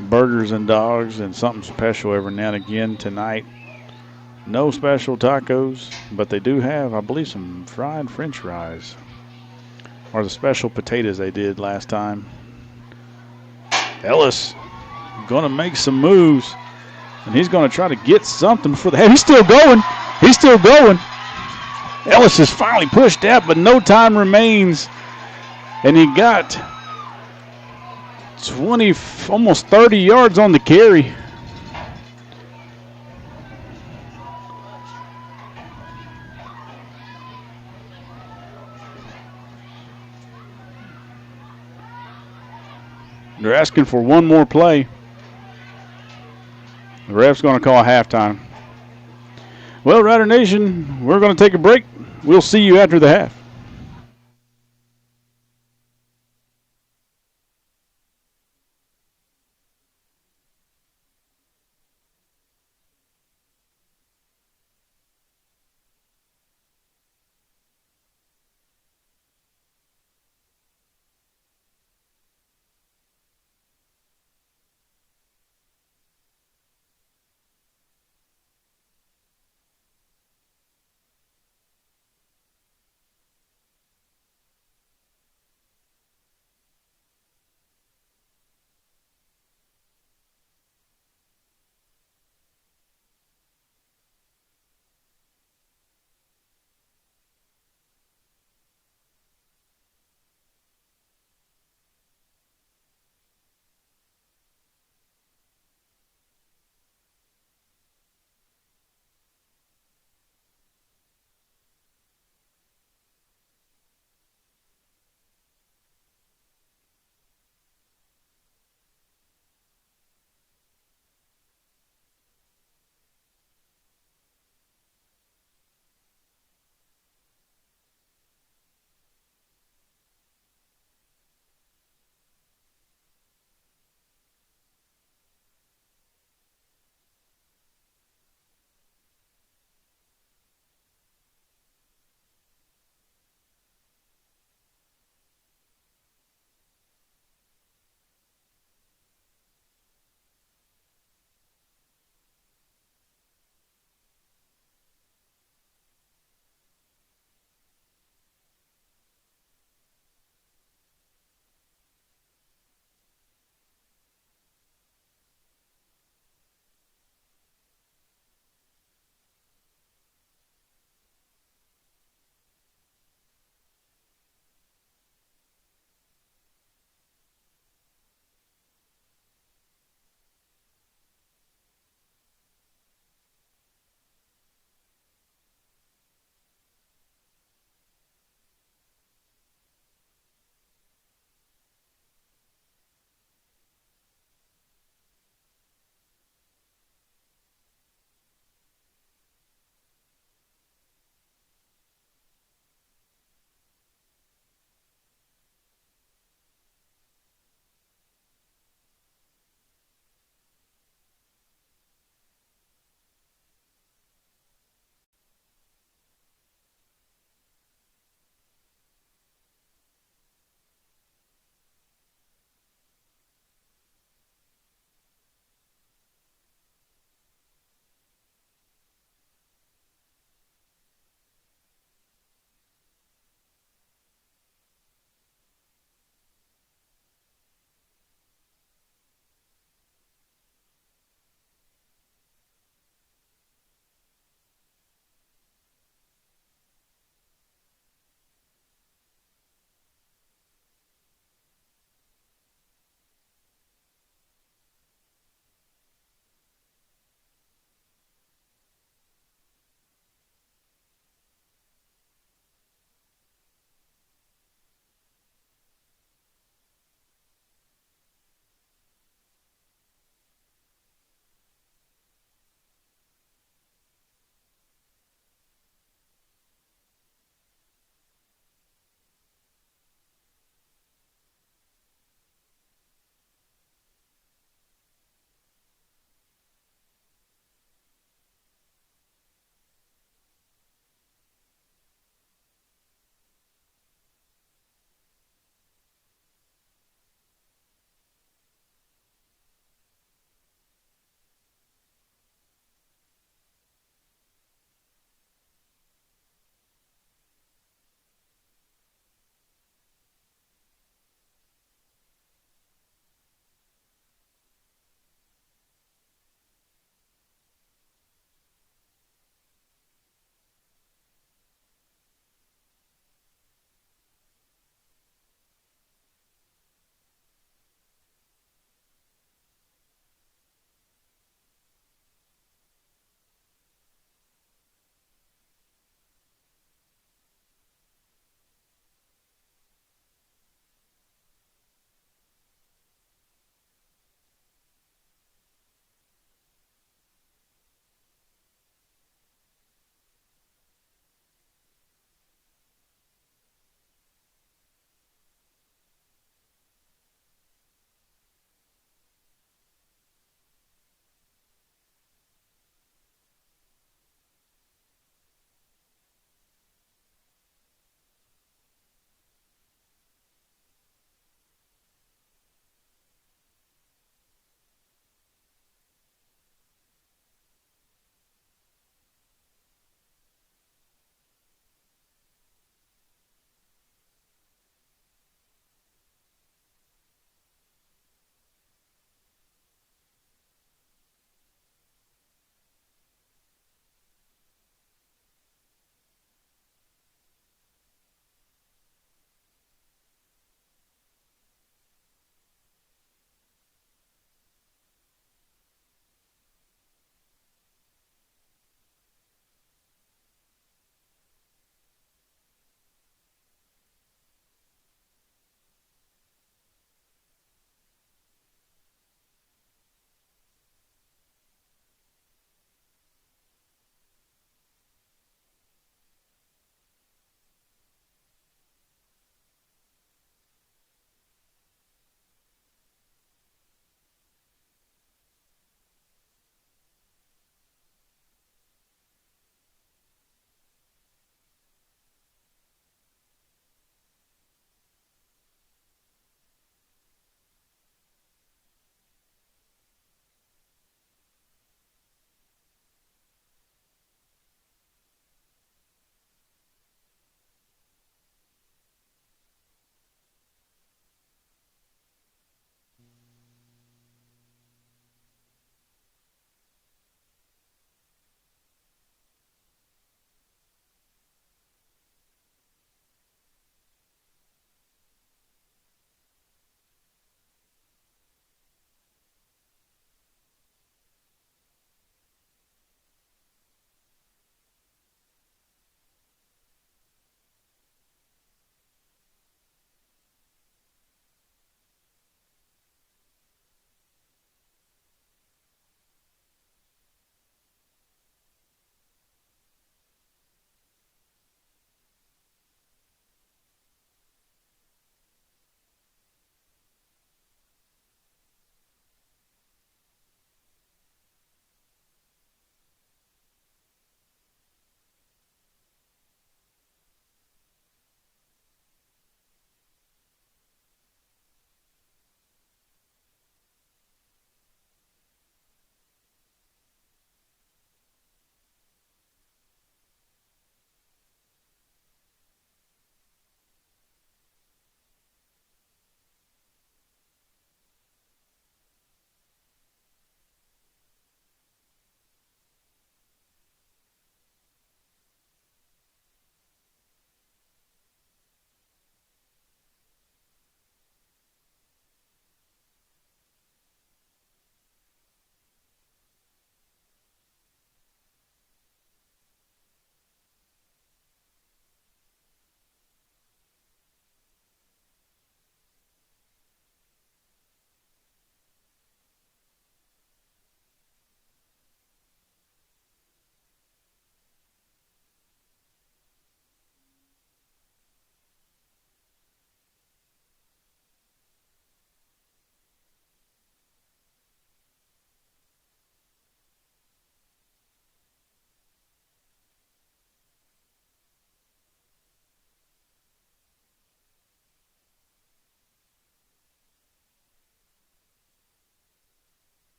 burgers and dogs and something special every now and again. Tonight, no special tacos, but they do have, I believe, some fried French fries. Or the special potatoes they did last time. Ellis going to make some moves. And he's going to try to get something for the head. He's still going. He's still going. Ellis is finally pushed out, but no time remains. And he got 20, almost 30 yards on the carry. They're asking for one more play. The ref's going to call halftime. Well, Rider Nation, we're going to take a break. We'll see you after the half.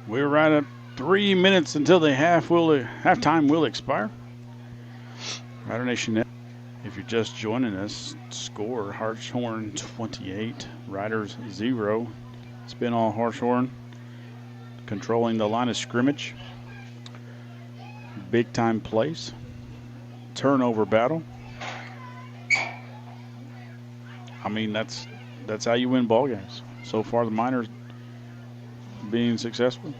We're right at 3 minutes until the halftime will expire. Rider Nation Net. If you're just joining us, score Hartshorne 28, Riders 0. It's been all Hartshorne controlling the line of scrimmage. Big time plays. Turnover battle. I mean, that's how you win ball games. So far, the Miners being successful.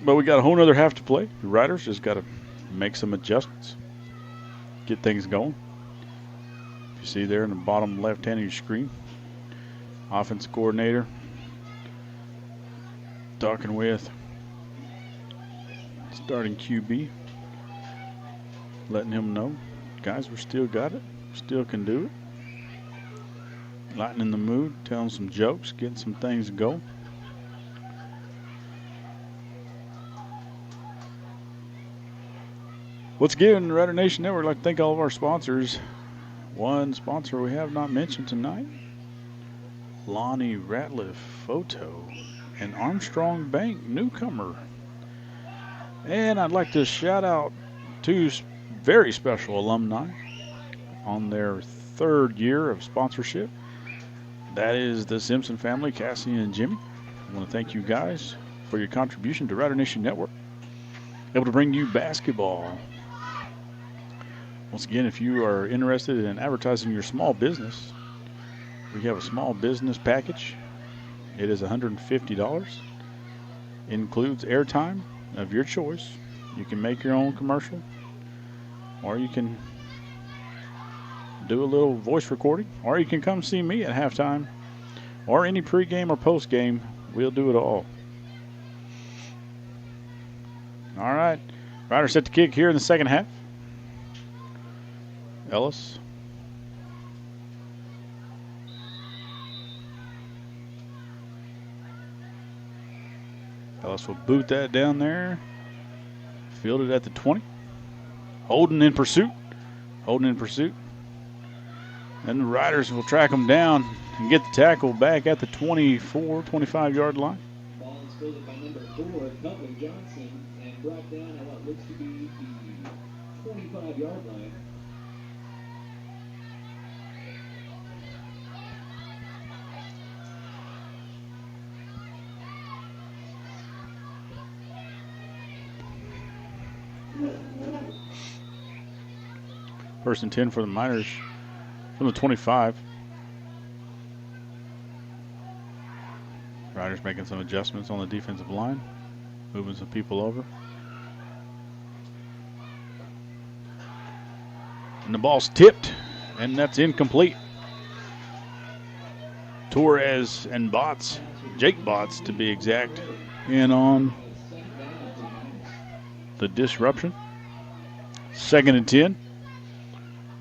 But we got a whole nother half to play. The Riders just got to make some adjustments. Get things going. You see there in the bottom left hand of your screen, offense coordinator talking with starting QB, letting him know, guys, we still got it, still can do it. Lightening the mood, telling some jokes, getting some things going. Once again, Rider Nation Network, I'd like to thank all of our sponsors. One sponsor we have not mentioned tonight, Lonnie Ratliff Photo and Armstrong Bank newcomer. And I'd like to shout out two very special alumni on their third year of sponsorship. That is the Simpson family, Cassie and Jimmy. I want to thank you guys for your contribution to Rider Nation Network. Able to bring you basketball. Once again, if you are interested in advertising your small business, we have a small business package. It is $150. Includes airtime of your choice. You can make your own commercial, or you can do a little voice recording, or you can come see me at halftime, or any pregame or postgame. We'll do it all. All right. Riders set to kick here in the second half. Ellis. Ellis will boot that down there. Fielded at the 20. Holden in pursuit. Holden in pursuit. And the Riders will track him down and get the tackle back at the 24, 25-yard line. Ball is fielded by number 4, Cutler Johnson, and brought down at what looks to be the 25-yard line. First and 10 for the Miners from the 25. Riders making some adjustments on the defensive line, moving some people over. And the ball's tipped, and that's incomplete. Torres and Botts, Jake Botts to be exact, in on the disruption. Second and 10.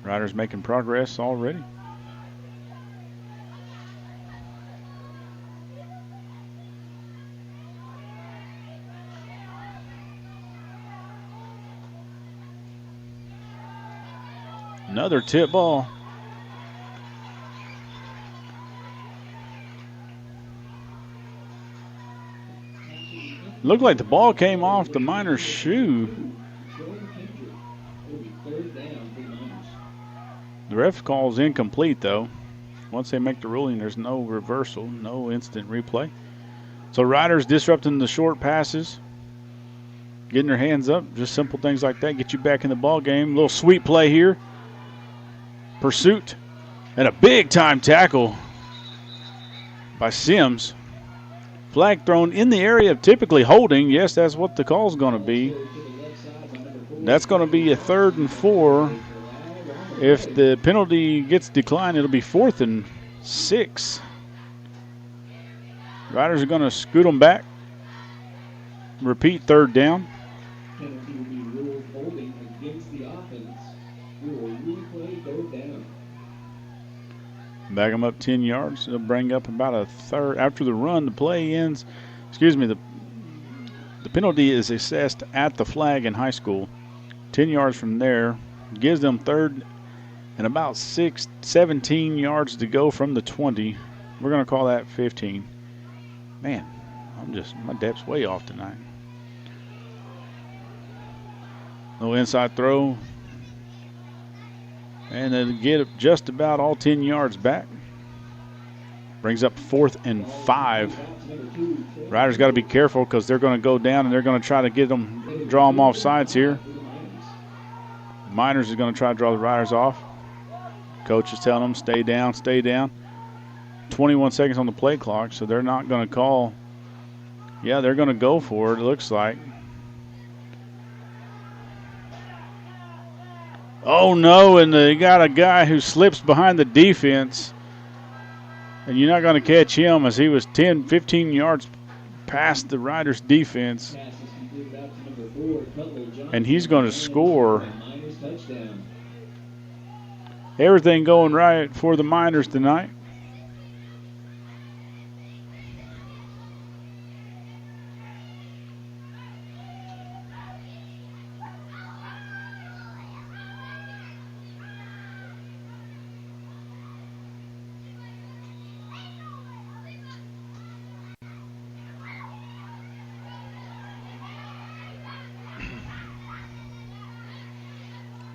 Riders making progress already. Another tip ball. Looked like the ball came off the Miners' shoe. The ref calls incomplete, though. Once they make the ruling, there's no reversal, no instant replay. So Riders disrupting the short passes, getting their hands up, just simple things like that get you back in the ball game. Little sweep play here. Pursuit and a big-time tackle by Sims. Flag thrown in the area of typically holding. Yes, that's what the call's going to be. That's going to be a 3rd and 4. If the penalty gets declined, it'll be 4th and 6. Riders are going to scoot them back. Repeat 3rd down. Penalty will be ruled holding against the offense. We will replay 3rd down. Back them up 10 yards. They'll bring up about a third. After the run, the play ends. Excuse me, the penalty is assessed at the flag in high school. 10 yards from there. Gives them 3rd and about 17 yards to go from the 20. We're going to call that 15. Man, My depth's way off tonight. No inside throw. And then get just about all 10 yards back. Brings up 4th and 5. Riders got to be careful because they're going to go down and they're going to try to draw them off sides here. Miners is going to try to draw the Riders off. Coach is telling them, stay down, stay down. 21 seconds on the play clock, so they're not going to call. Yeah, they're going to go for it, it looks like. Oh, no, and they got a guy who slips behind the defense. And you're not going to catch him as he was 10, 15 yards past the Riders' defense. And he's going to score. Everything going right for the Miners tonight.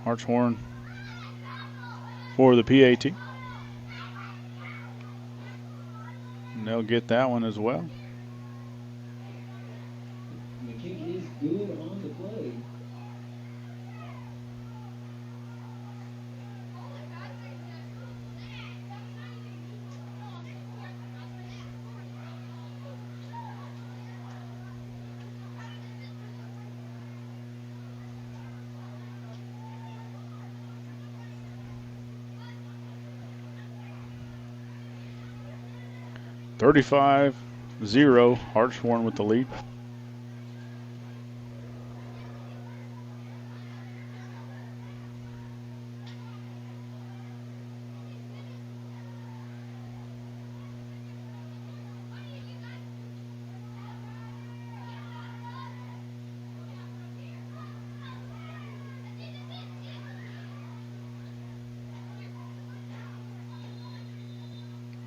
Hartshorne for the PAT. And they'll get that one as well. The kick is good on the play. .35-0, Hartshorne with the lead.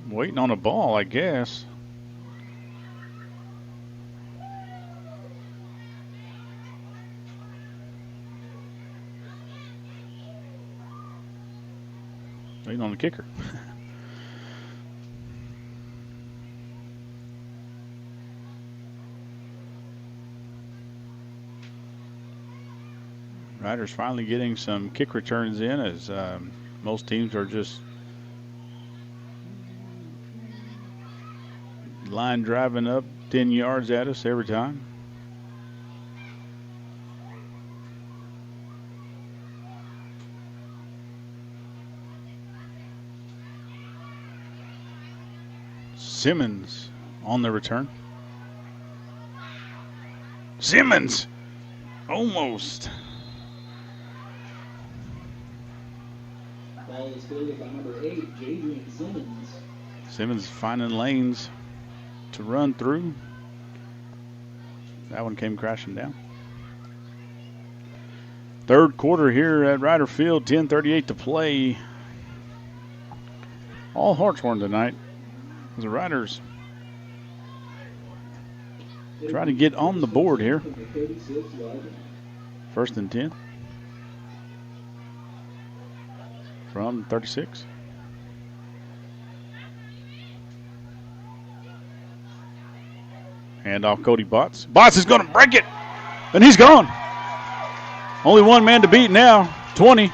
Waiting on a ball, I guess. Waiting on the kicker. Riders finally getting some kick returns in as most teams are just line driving up 10 yards at us every time. Simmons on the return. Simmons! Almost. Ball is fielded by number 8, Jadrian Simmons. Simmons finding lanes to run through. That one came crashing down. Third quarter here at Ryder Field, 10:38 to play. All Hartshorne tonight as the Riders try to get on the board here. 1st and 10 from 36. Hand off Cody Botts. Botts is going to break it, and he's gone. Only one man to beat now. 20,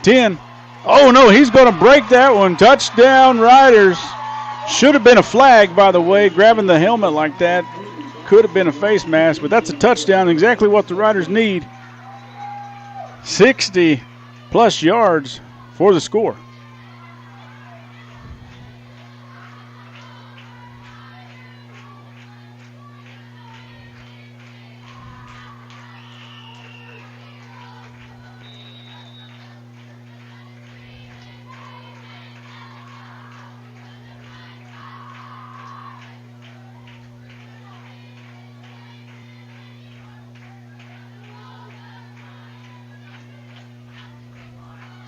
10. Oh, no, he's going to break that one. Touchdown, Riders. Should have been a flag, by the way. Grabbing the helmet like that could have been a face mask, but that's a touchdown, exactly what the Riders need. 60-plus yards for the score.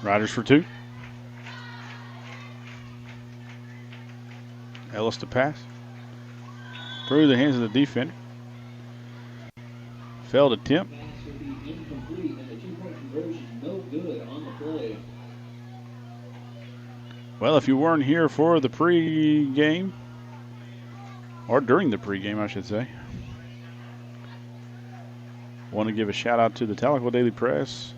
Riders for 2. Ellis to pass. through the hands of the defender. Failed attempt. Pass will be incomplete, and the 2-point conversion no good on the play. Well, if you weren't here for the pregame, or during the pregame, I should say, want to give a shout out to the Tahlequah Daily Press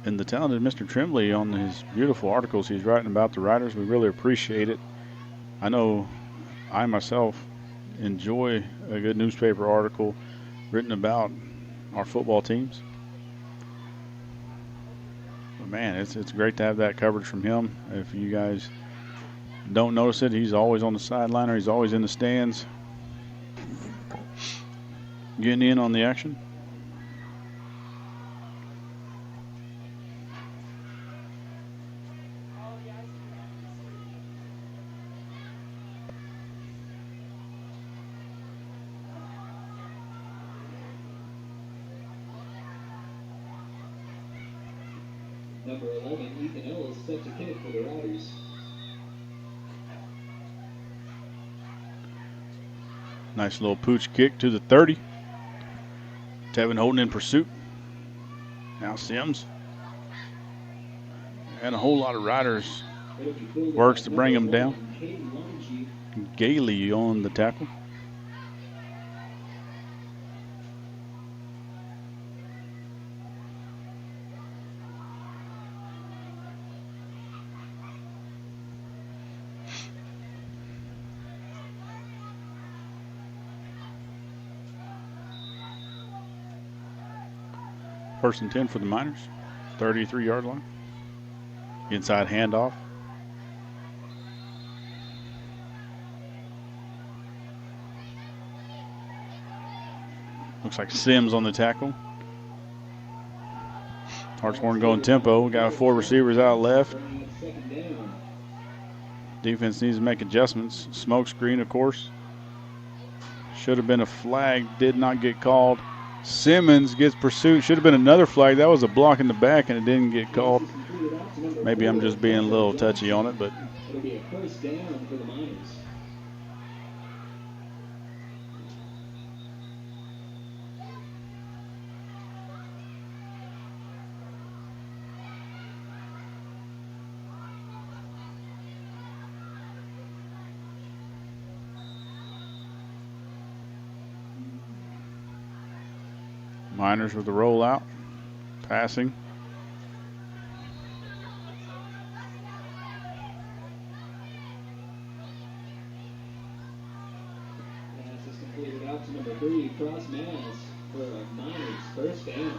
and the talented Mr. Tremblay on his beautiful articles he's writing about the Riders. We really appreciate it. I know I myself enjoy a good newspaper article written about our football teams. But man, it's great to have that coverage from him. If you guys don't notice it, he's always on the sideline or he's always in the stands getting in on the action. Number 11, Ethan Ellis, set to kick for the Riders. Nice little pooch kick to the 30. Tevin Holden in pursuit. Now Sims. And a whole lot of Riders works to bring him down. Gailey on the tackle. First and 10 for the Miners. 33-yard line. Inside handoff. Looks like Sims on the tackle. Hartshorne going tempo. We got 4 receivers out left. Defense needs to make adjustments. Smoke screen, of course. Should have been a flag. Did not get called. Simmons gets pursuit. Should have been another flag. That was a block in the back, and it didn't get called. Maybe I'm just being a little touchy on it, but it'll be a first down for the Miners. Miners with the rollout, passing. Pass is completed out to number 3, Cross Mass, for a Miners first down.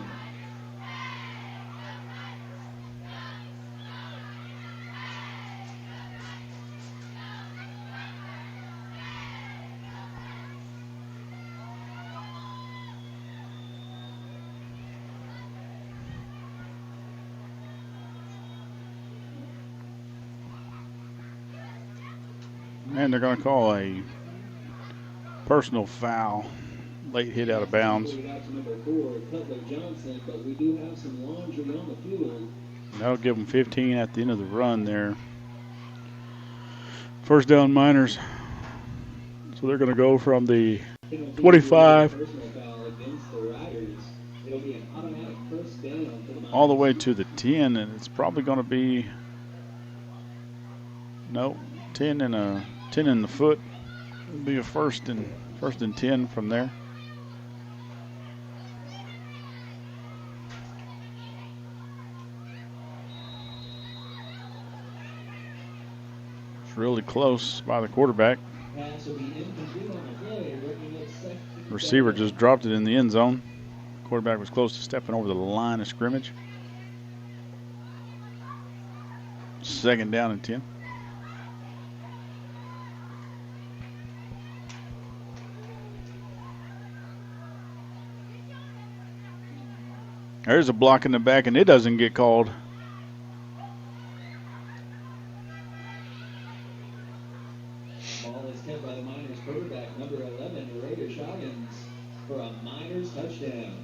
And they're going to call a personal foul. Late hit out of bounds. Out to number 4, Cutler Johnson, but we do have some laundry on the field. That'll give them 15 at the end of the run there. First down, Miners. So they're going to go from the 25 all the way to the 10, and it's probably going to be 10 in the foot. It'll be a first and 10 from there. It's really close by the quarterback. Receiver just dropped it in the end zone. Quarterback was close to stepping over the line of scrimmage. Second down and 10. There's a block in the back, and it doesn't get called. Ball is kept by the Miners quarterback, number 11, Raider Shoggins, for a Miners touchdown.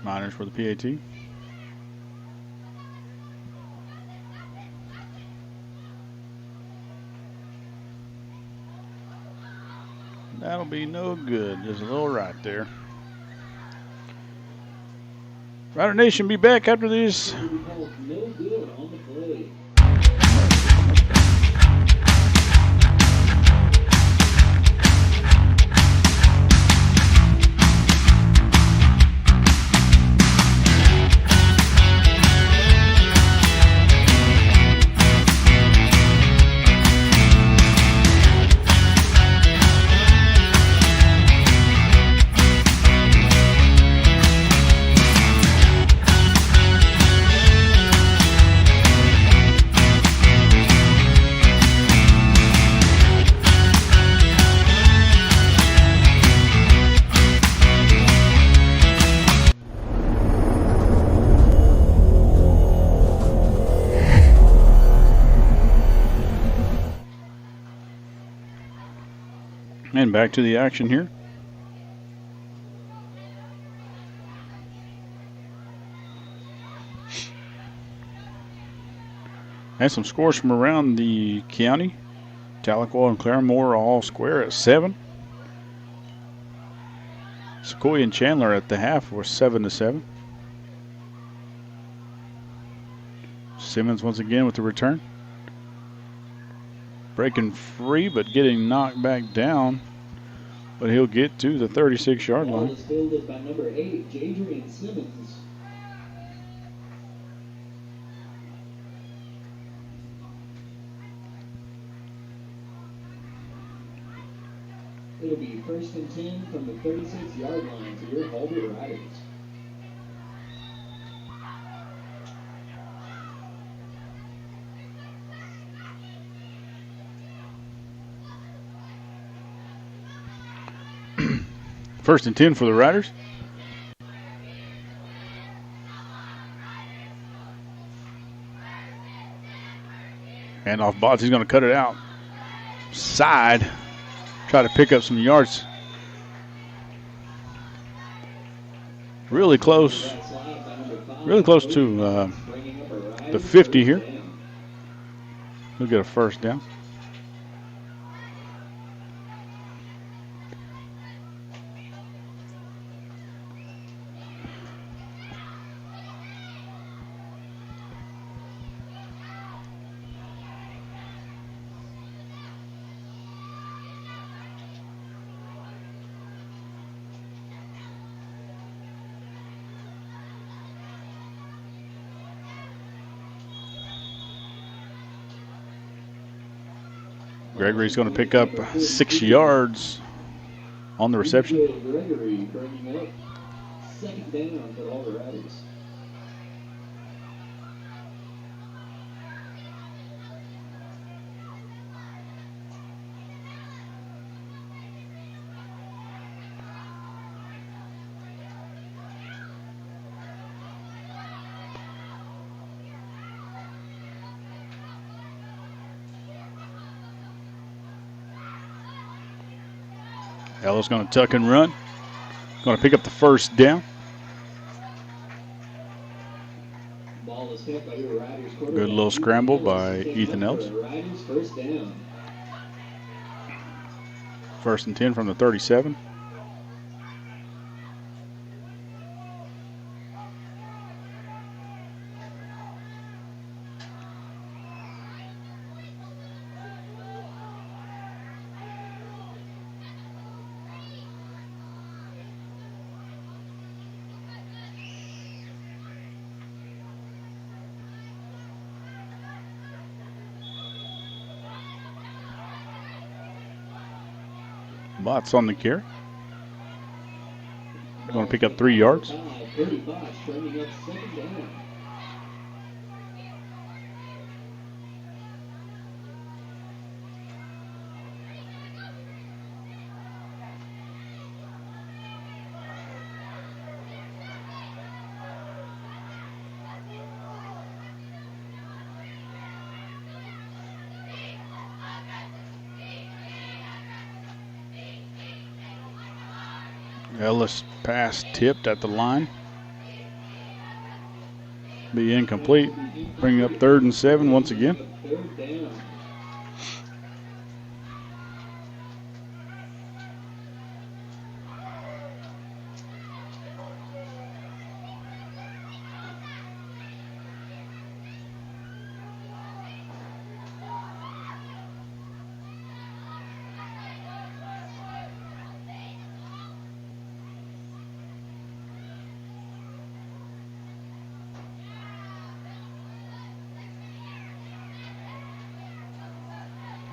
Miners for the PAT. That'll be no good. Just a little right there. Rider Nation be back after this. No good on the play. And back to the action here. And some scores from around the county. Tahlequah and Claremore all square at 7. Sequoia and Chandler at the half were 7-7. Simmons once again with the return. Breaking free, but getting knocked back down. But he'll get to the 36-yard Ball line. is fielded by number 8, Jadrian Simmons. It'll be 1st and 10 from the 36-yard line to your Hulbert Riders. First and 10 for the Riders. And off Botts, he's going to cut it out. Side. Try to pick up some yards. Really close. Really close to the 50 here. He'll get a first down. Gregory's going to pick up 6 yards on the reception. Gregory bringing up 2nd down for all the Riders. Ellis going to tuck and run. Going to pick up the first down. Ball is hit by your Riders quarterback. Good little scramble by Ethan Ellis. Riders 1st down. 1st and 10 from the 37. Botts on the carry. Going to pick up 3 yards. 35, trending up 2nd down. Ellis pass tipped at the line. Be incomplete. Bring up 3rd and 7 once again. Third down.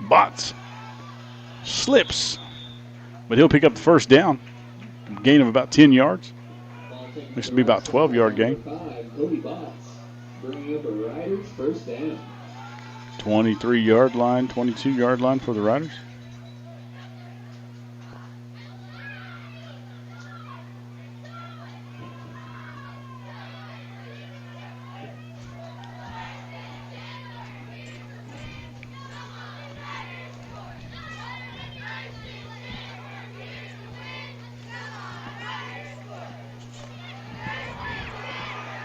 Bots slips, but he'll pick up the first down. Gain of about 10 yards. This will be about 12-yard gain. 23-yard line, 22-yard line for the Riders.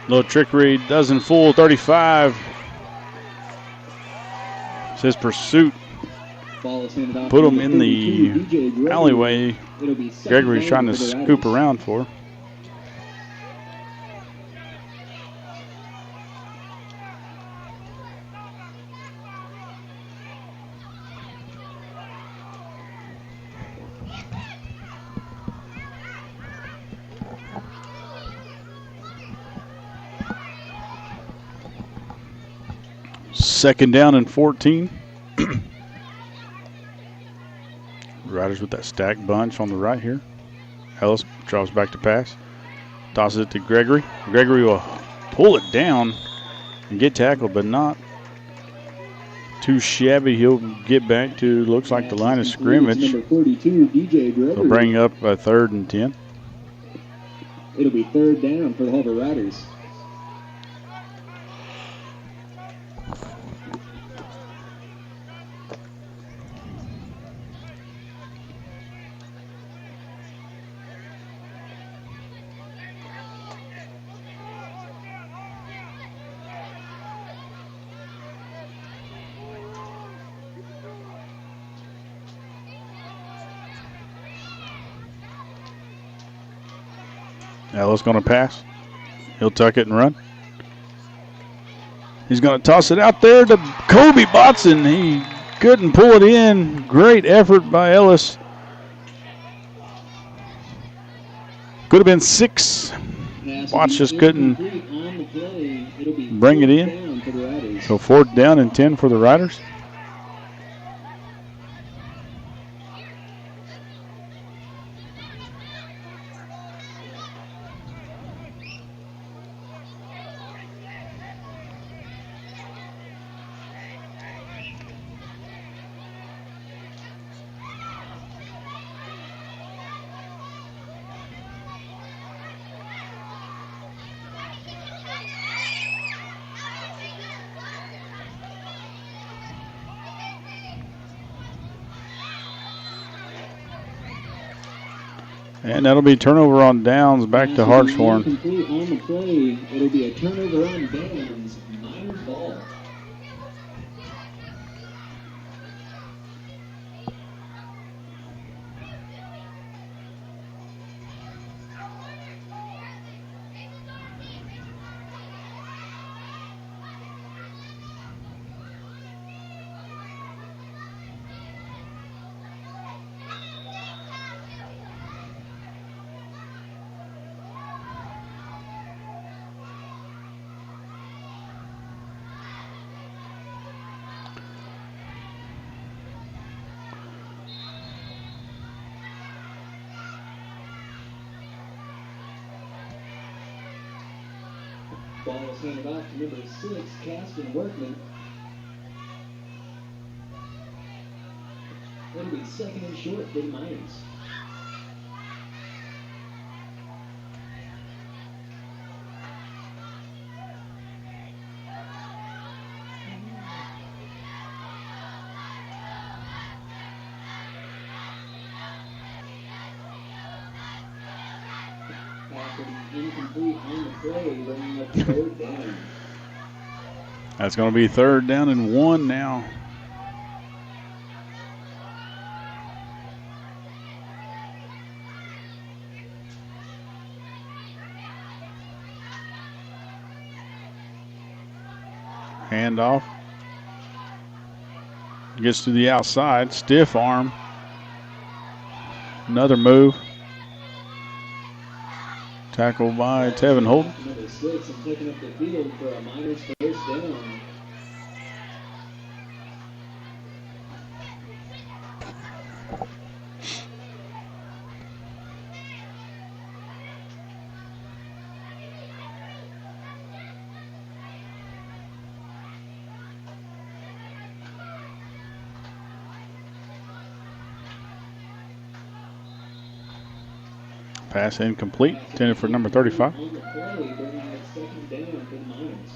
Little trickery, doesn't fool. 35. Says pursuit. Put him in the alleyway. Gregory's trying to scoop around for. Second down and 14. Riders with that stacked bunch on the right here. Ellis draws back to pass. Tosses it to Gregory. Gregory will pull it down and get tackled, but not too shabby. He'll get back to, looks like the line of scrimmage. Number 42, DJ Gregory. They'll bring up a 3rd and 10. It'll be 3rd down for the Hulbert Riders. Ellis going to pass. He'll tuck it and run. He's going to toss it out there to Kobe Botson. He couldn't pull it in. Great effort by Ellis. Could have been 6. Watch just couldn't bring it in. So 4th down and 10 for the Riders. And that'll be turnover on downs back to Hartshorne. Complete on the play. It'll be a turnover on downs. Miners ball. Ball is handed off to number 6, Caston Workman. It'll be 2nd and short for the Miners. Incomplete on the play, bringing up 3rd down. That's going to be 3rd down and 1 now. Handoff. Gets to the outside. Stiff arm. Another move. Tackled by Tevin Holden. Number 6 and taking up the field for a Miners first down. Pass incomplete. Intended for number 35. On the play, bringing up 2nd down for the Miners.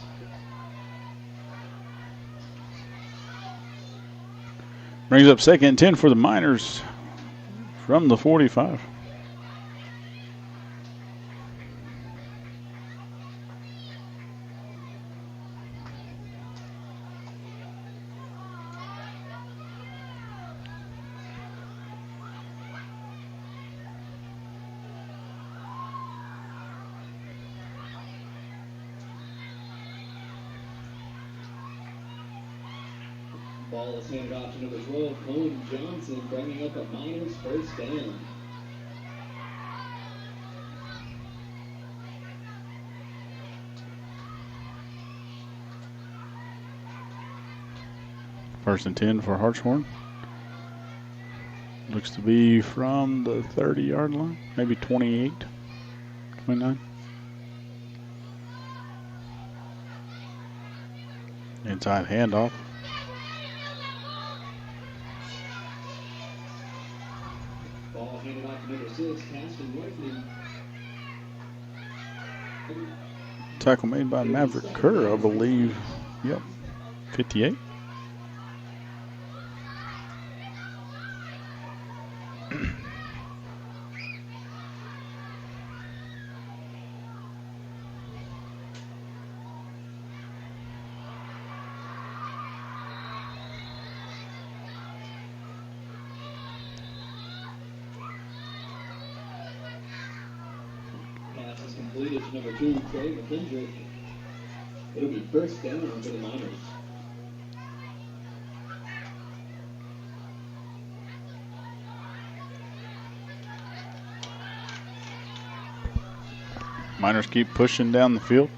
Brings up 2nd and 10 for the Miners from the 45. Ball is handed off to number 12, Cone Johnson, bringing up a Miners first down. First and 10 for Hartshorne. Looks to be from the 30-yard line, maybe 28, 29. Inside handoff. Ball handed off to number 6, Caston Whiteley. Tackle made by Maverick Kerr, I believe. Yep, 58. Pass is completed to number 2, Craig Kendrick. It'll be first down for the Miners. Miners keep pushing down the field,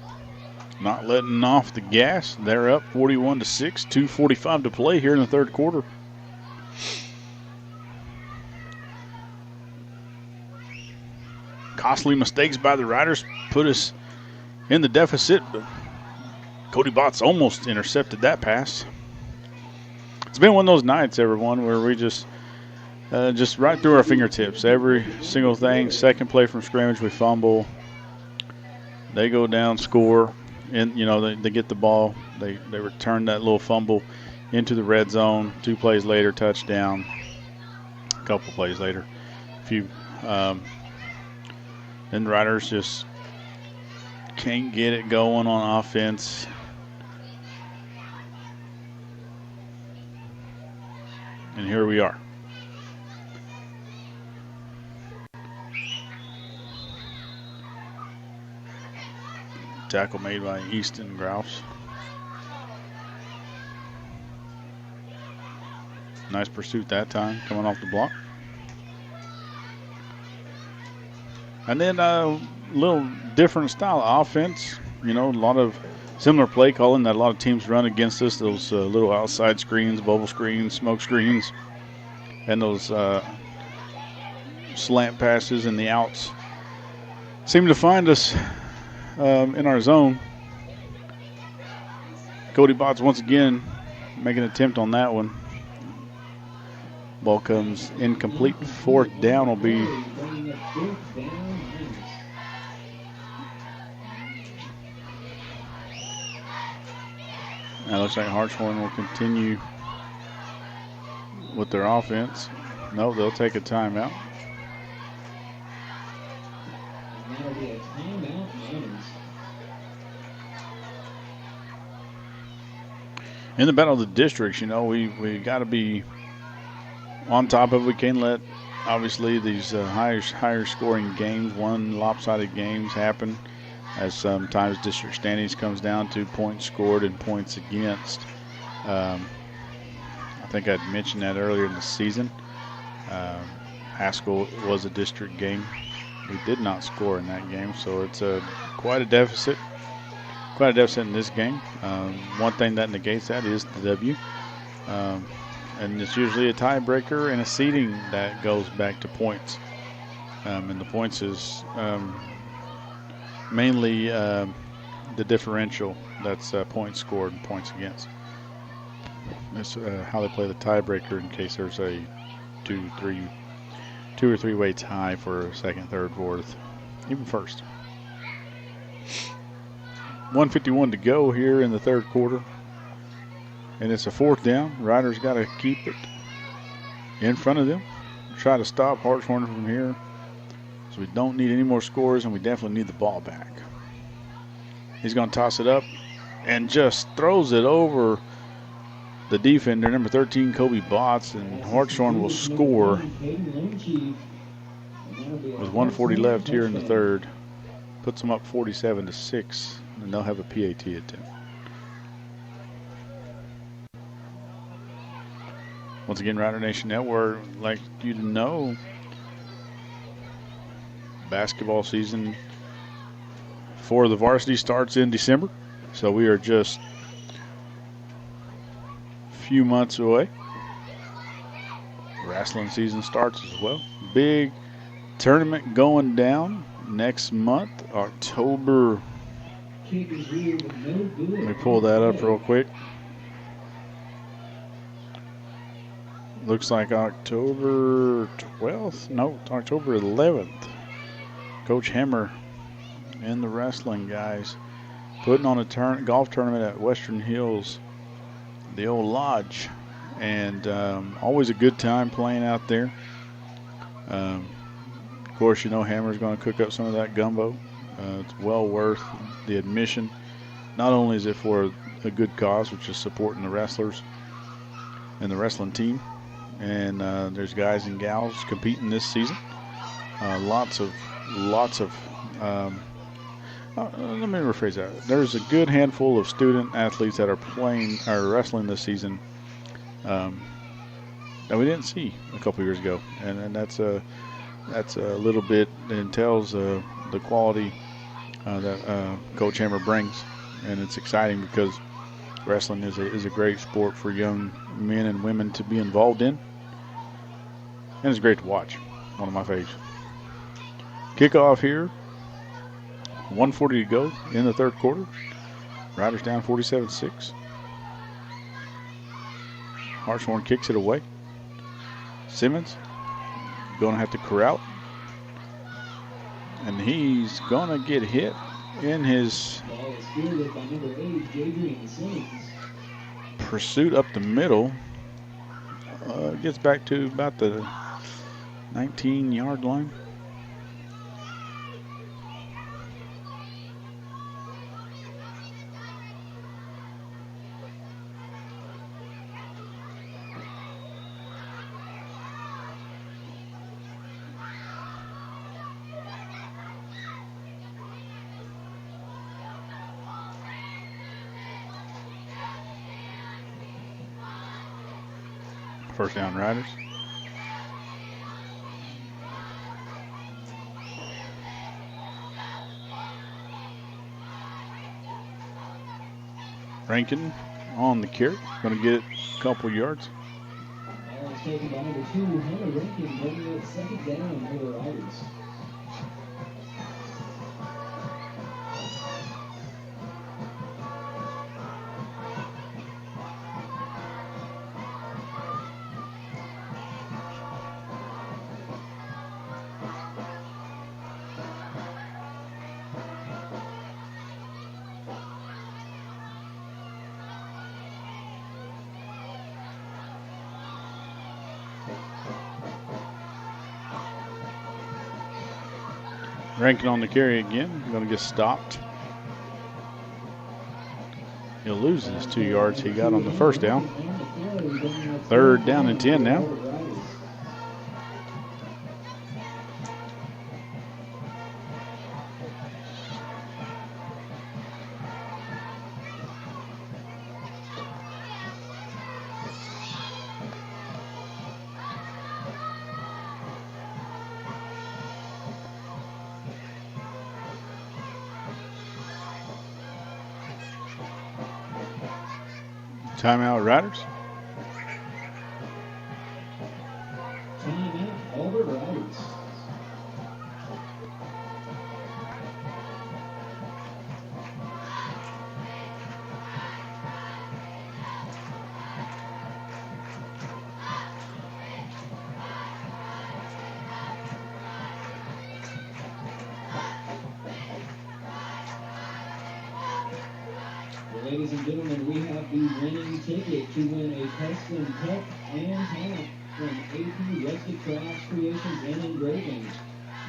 not letting off the gas. They're up 41-6, 2:45 to play here in the 3rd quarter. Costly mistakes by the Riders put us in the deficit, but Cody Botts almost intercepted that pass. It's been one of those nights, everyone, where we just right through our fingertips. Every single thing. 2nd play from scrimmage, we fumble. They go down, score, and they get the ball. They return that little fumble into the red zone. 2 plays later, touchdown. A couple plays later, then the Riders just can't get it going on offense. And here we are. Tackle made by Easton Grouse. Nice pursuit that time, coming off the block. And then a little different style of offense. A lot of similar play calling that a lot of teams run against us. Those little outside screens, bubble screens, smoke screens, and those slant passes and the outs seem to find us in our zone. Cody Botts once again making an attempt on that one. Ball comes incomplete. 4th down will be. It looks like Hartshorne will continue with their offense. No, they'll take a timeout. That'll be a timeout, Miners. in the battle of the districts, we got to be on top of it. We can't let, obviously, these higher scoring games, lopsided games happen, as sometimes district standings comes down to points scored and points against. I think I'd mentioned that earlier in the season. Haskell was a district game. We did not score in that game, so it's quite a deficit. Quite a deficit in this game. One thing that negates that is the W. And it's usually a tiebreaker and a seeding that goes back to points. And the points is mainly the differential. That's points scored and points against. That's how they play the tiebreaker in case there's a two or three-way tie for second, third, fourth, even first. 1:51 to go here in the third quarter. And it's a fourth down. Riders got to keep it in front of them. Try to stop Hartshorne from here. So we don't need any more scores, and we definitely need the ball back. He's going to toss it up and just throws it over the defender, number 13, Kobe Botts, and Hartshorne will score with 1:40 left here in the third. Puts them up 47-6, and they'll have a PAT attempt. Once again, Rider Nation Network, like you to know, basketball season for the varsity starts in December, so we are just a few months away. Wrestling season starts as well. Big tournament going down next month, October. Let me pull that up real quick. Looks like October 12th. No, October 11th. Coach Hemmer and the wrestling guys putting on a golf tournament at Western Hills, the old lodge. And always a good time playing out there. Of course, Hammer's going to cook up some of that gumbo. It's well worth the admission. Not only is it for a good cause, which is supporting the wrestlers and the wrestling team, and there's guys and gals competing this season. Lots of. Let me rephrase that. There's a good handful of student athletes that are wrestling this season that we didn't see a couple years ago, and that's a little bit, and tells the quality that Coach Hammer brings, and it's exciting because wrestling is a great sport for young men and women to be involved in. And it's great to watch. One of my faves. Kickoff here. 1:40 to go in the third quarter. Riders down 47-6. Hartshorne kicks it away. Simmons going to have to corral. And he's going to get hit in his pursuit up the middle. Gets back to about the 19-yard line. First down, Riders. Rankin on the carry. Going to get it a couple yards. It's taken by number 2, Hannah Rankin, bringing it second down for the Riders. Rankin on the carry again. Going to get stopped. He'll lose his 2 yards he got on the first down. 3rd down and 10 now. Timeout, Riders. Timeout, Hulbert Riders. Ladies and gentlemen, we have the winning ticket to win a custom cup and hat from AP Rustic Crafts Creations and Engravings.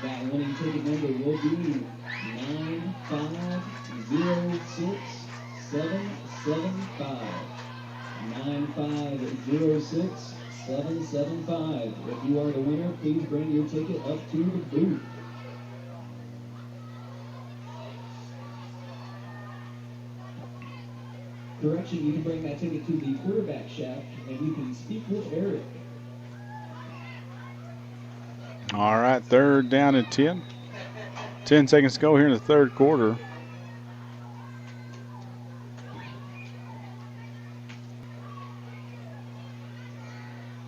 That winning ticket number will be 9506775. 9506775. If you are the winner, please bring your ticket up to the booth. Correction, you can bring that ticket to the quarterback shack and you can speak with Eric. All right, 3rd down and 10. 10 seconds to go here in the 3rd quarter.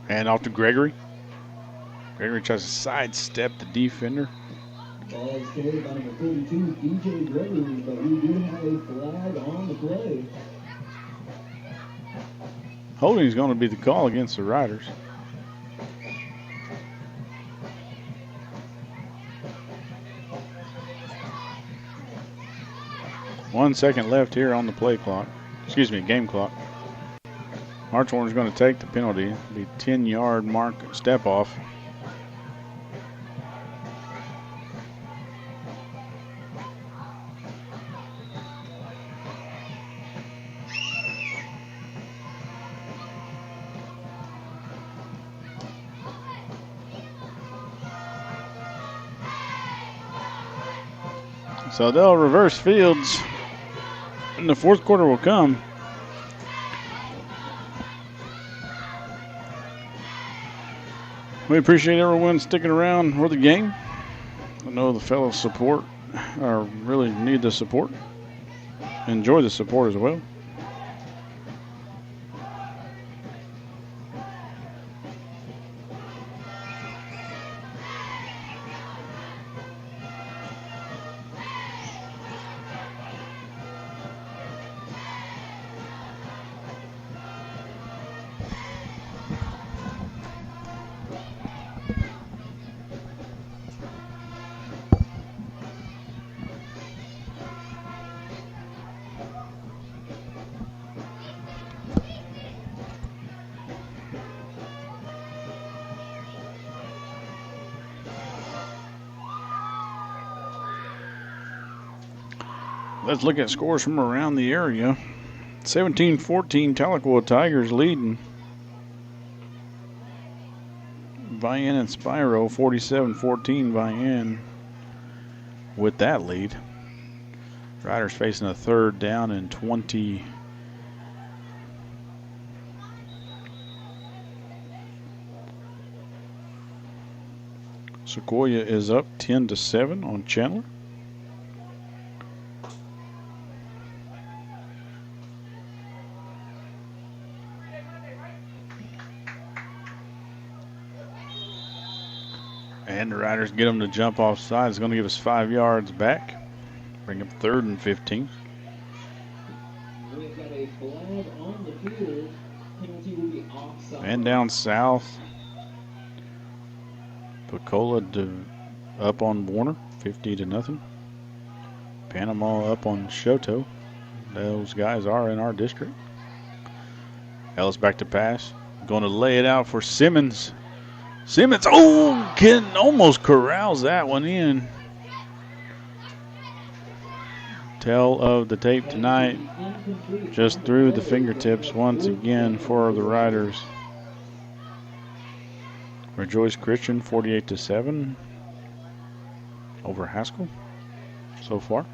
And off to Gregory. Gregory tries to sidestep the defender. Ball is carried by number 42, DJ Gregory, but we do have a flag on the play. Holding is going to be the call against the Riders. One second left here on the play clock. Excuse me, game clock. Hartshorne is going to take the penalty. It'll be 10-yard mark step off. So they'll reverse fields, and the 4th quarter will come. We appreciate everyone sticking around for the game. I know the fellows support, or really need the support. Enjoy the support as well. Let's look at scores from around the area. 17-14, Tahlequah Tigers leading. Vian and Spiro, 47-14, Vian with that lead. Riders facing a 3rd down and 20. Sequoia is up 10-7 on Chandler. And the Riders get them to jump offside. It's going to give us 5 yards back. Bring up 3rd and 15. We've got a flag on the field. Penalty will be offside. And down south, Pecola up on Warner, 50-0. Panama up on Shoto. Those guys are in our district. Ellis back to pass. Going to lay it out for Simmons. Simmons, almost corrals that one in. Tale of the tape tonight, just through the fingertips once again for the Riders. Rejoice Christian 48-7 over Haskell so far.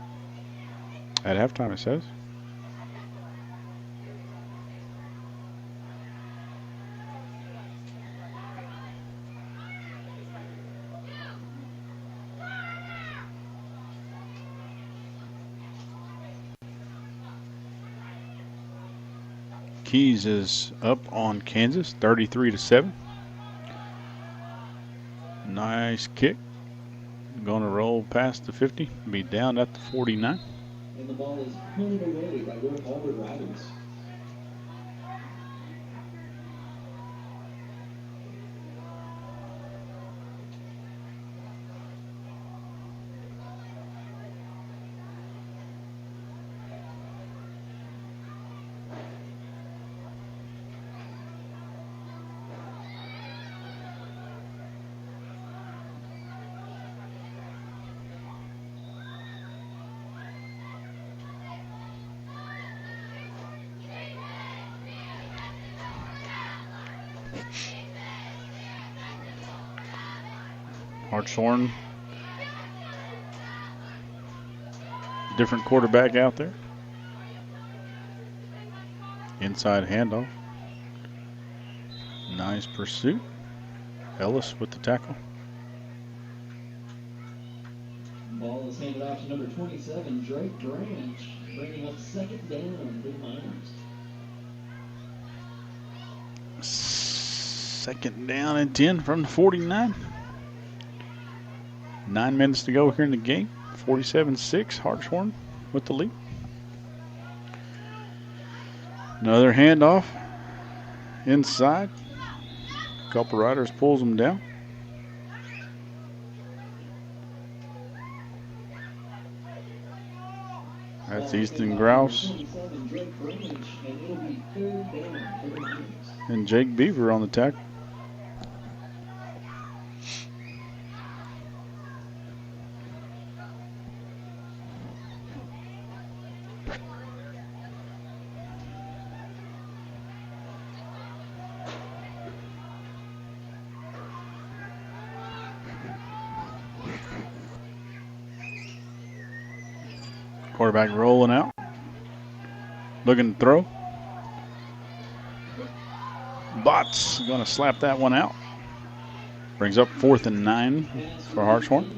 At halftime, it says. Keys is up on Kansas, 33-7. Nice kick. Going to roll past the 50, be down at the 49. And the ball is punted away by your Hulbert Riders. Hartshorne, different quarterback out there. Inside handoff. Nice pursuit. Ellis with the tackle. Ball is handed off to number 27, Drake Branch, bringing up second down for the Miners. Second down and 10 from the 49. 9 minutes to go here in the game. 47-6, Hartshorne with the lead. Another handoff inside. A couple Riders pulls them down. That's Easton Grouse and Jake Beaver on the tackle. Quarterback rolling out. Looking to throw. Bott's going to slap that one out. Brings up 4th and 9 for Hartshorne.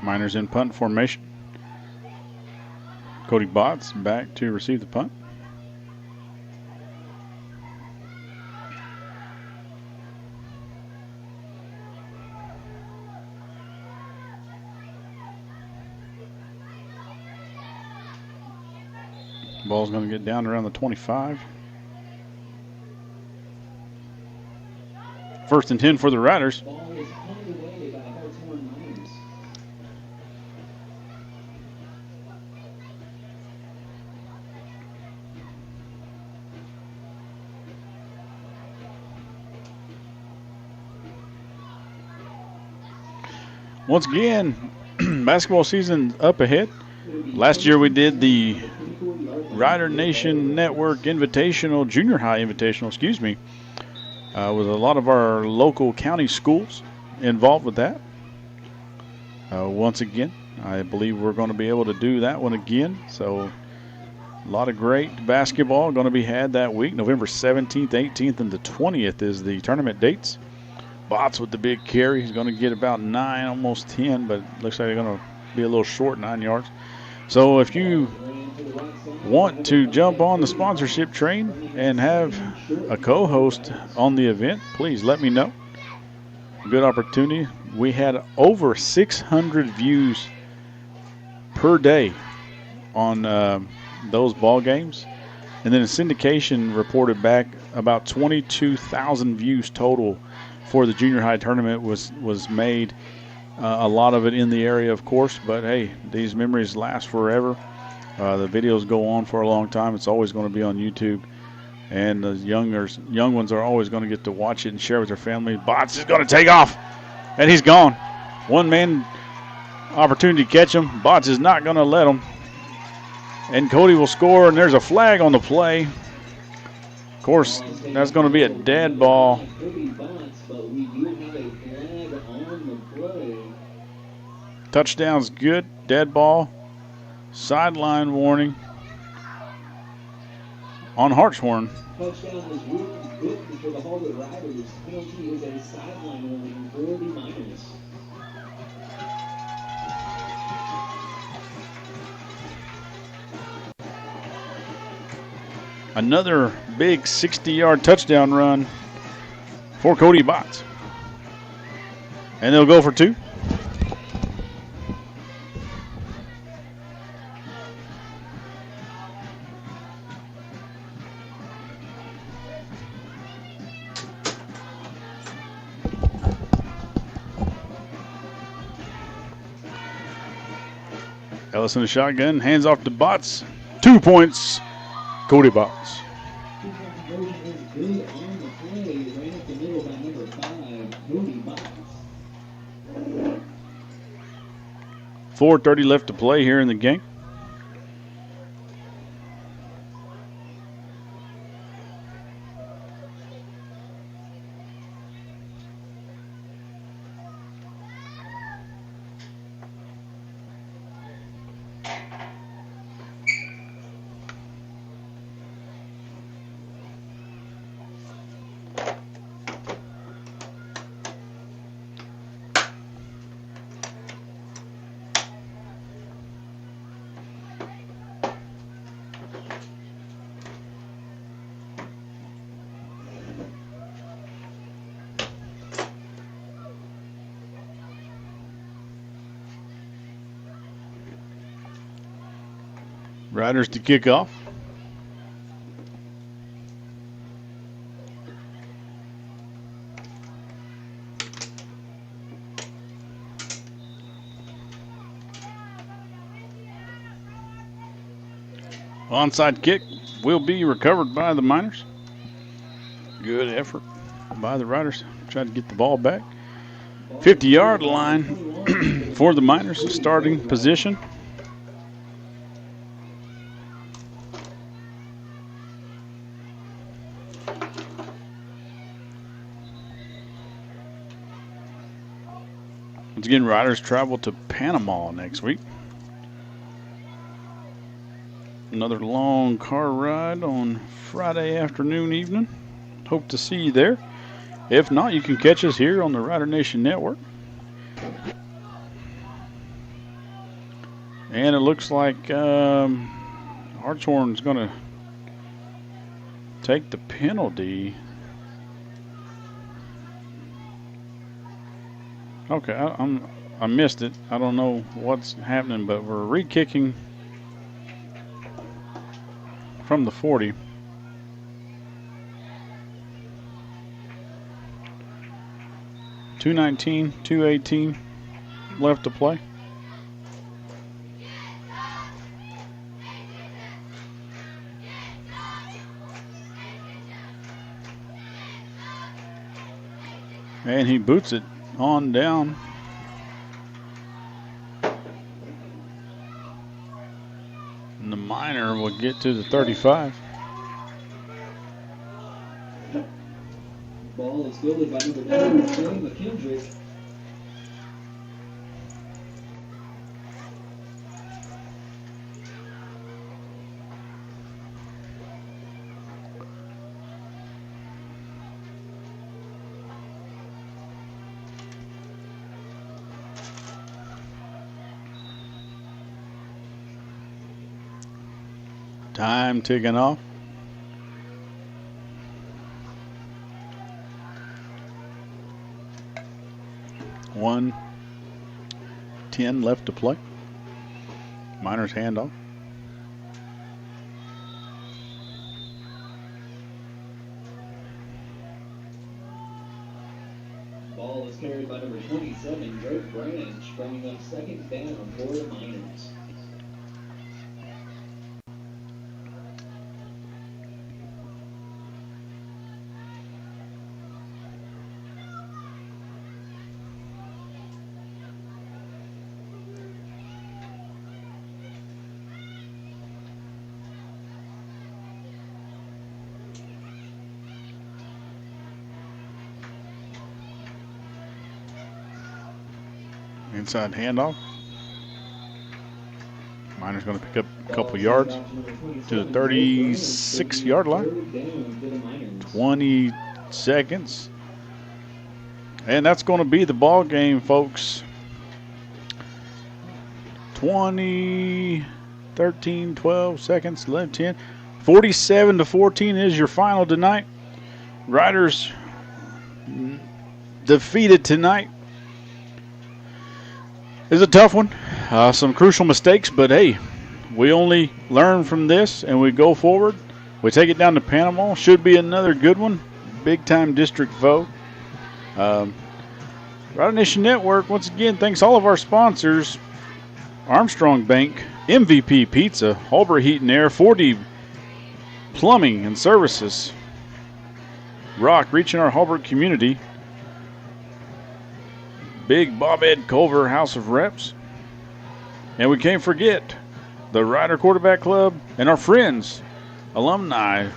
Miners in punt formation. Cody Botts back to receive the punt. Ball's going to get down around the 25. 1st and 10 for the Riders. Once again, basketball season up ahead. Last year we did the Rider Nation Network Invitational, Junior High Invitational, with a lot of our local county schools involved with that. Once again, I believe we're going to be able to do that one again. So a lot of great basketball going to be had that week. November 17th, 18th, and the 20th is the tournament dates. Botts with the big carry. He's going to get about 9, almost 10, but looks like they're going to be a little short, 9 yards. So if you want to jump on the sponsorship train and have a co-host on the event, please let me know. Good opportunity. We had over 600 views per day on those ball games. And then a syndication reported back about 22,000 views total for the junior high tournament was made. A lot of it in the area, of course, but hey, these memories last forever. The videos go on for a long time. It's always going to be on YouTube, and the young ones are always going to get to watch it and share with their family. Bots is going to take off, and he's gone. One man opportunity to catch him. Bots is not going to let him, and Cody will score, and there's a flag on the play. Of course, that's going to be a dead ball. Touchdown's good. Dead ball. Sideline warning on Hartshorne. Touchdown is really good for the Hulbert Riders. Penalty is a sideline warning for the Miners. Another big 60-yard touchdown run for Cody Bots. And they'll go for 2. Ellis in the shotgun, hands off to Bots. 2 points, Cody Bots. 4:30 left to play here in the game. Riders to kick off. Onside kick will be recovered by the Miners. Good effort by the Riders. Trying to get the ball back. 50-yard line for the Miners, starting position. Once again, Riders travel to Panama next week. Another long car ride on Friday afternoon, evening. Hope to see you there. If not, you can catch us here on the Rider Nation Network. And it looks like Hartshorne's going to take the penalty. Okay, I missed it. I don't know what's happening, but we're re-kicking from the 40. .219, 218 left to play. And he boots it on down. And the Miner will get to the 35. Ball is fielded by number 2, Shane McKendrick. Time ticking off. One 10 left to play. Miners handoff. was carried by number 27, Drake Branch, bringing up second down for the Miners. Inside handoff. Miner's going to pick up a couple yards to the 36-yard line. 20 seconds. And that's going to be the ball game, folks. 20, 13, 12 seconds, 11, 10. 47-14 is your final tonight. Riders defeated tonight. It's a tough one. Some crucial mistakes, but hey, we only learn from this and we go forward. We take it down to Panama. Should be another good one. Big-time district foe. Rider Nation Network, once again, thanks all of our sponsors. Armstrong Bank, MVP Pizza, Hulbert Heat and Air, 4D Plumbing and Services, Rock, reaching our Hulbert community, Big Bob Ed Culver House of Reps, and we can't forget the Rider Quarterback Club and our friends, alumni,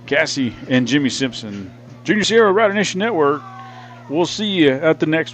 Cassie and Jimmy Simpson. Junior Sierra Rider Nation Network, we'll see you at the next one.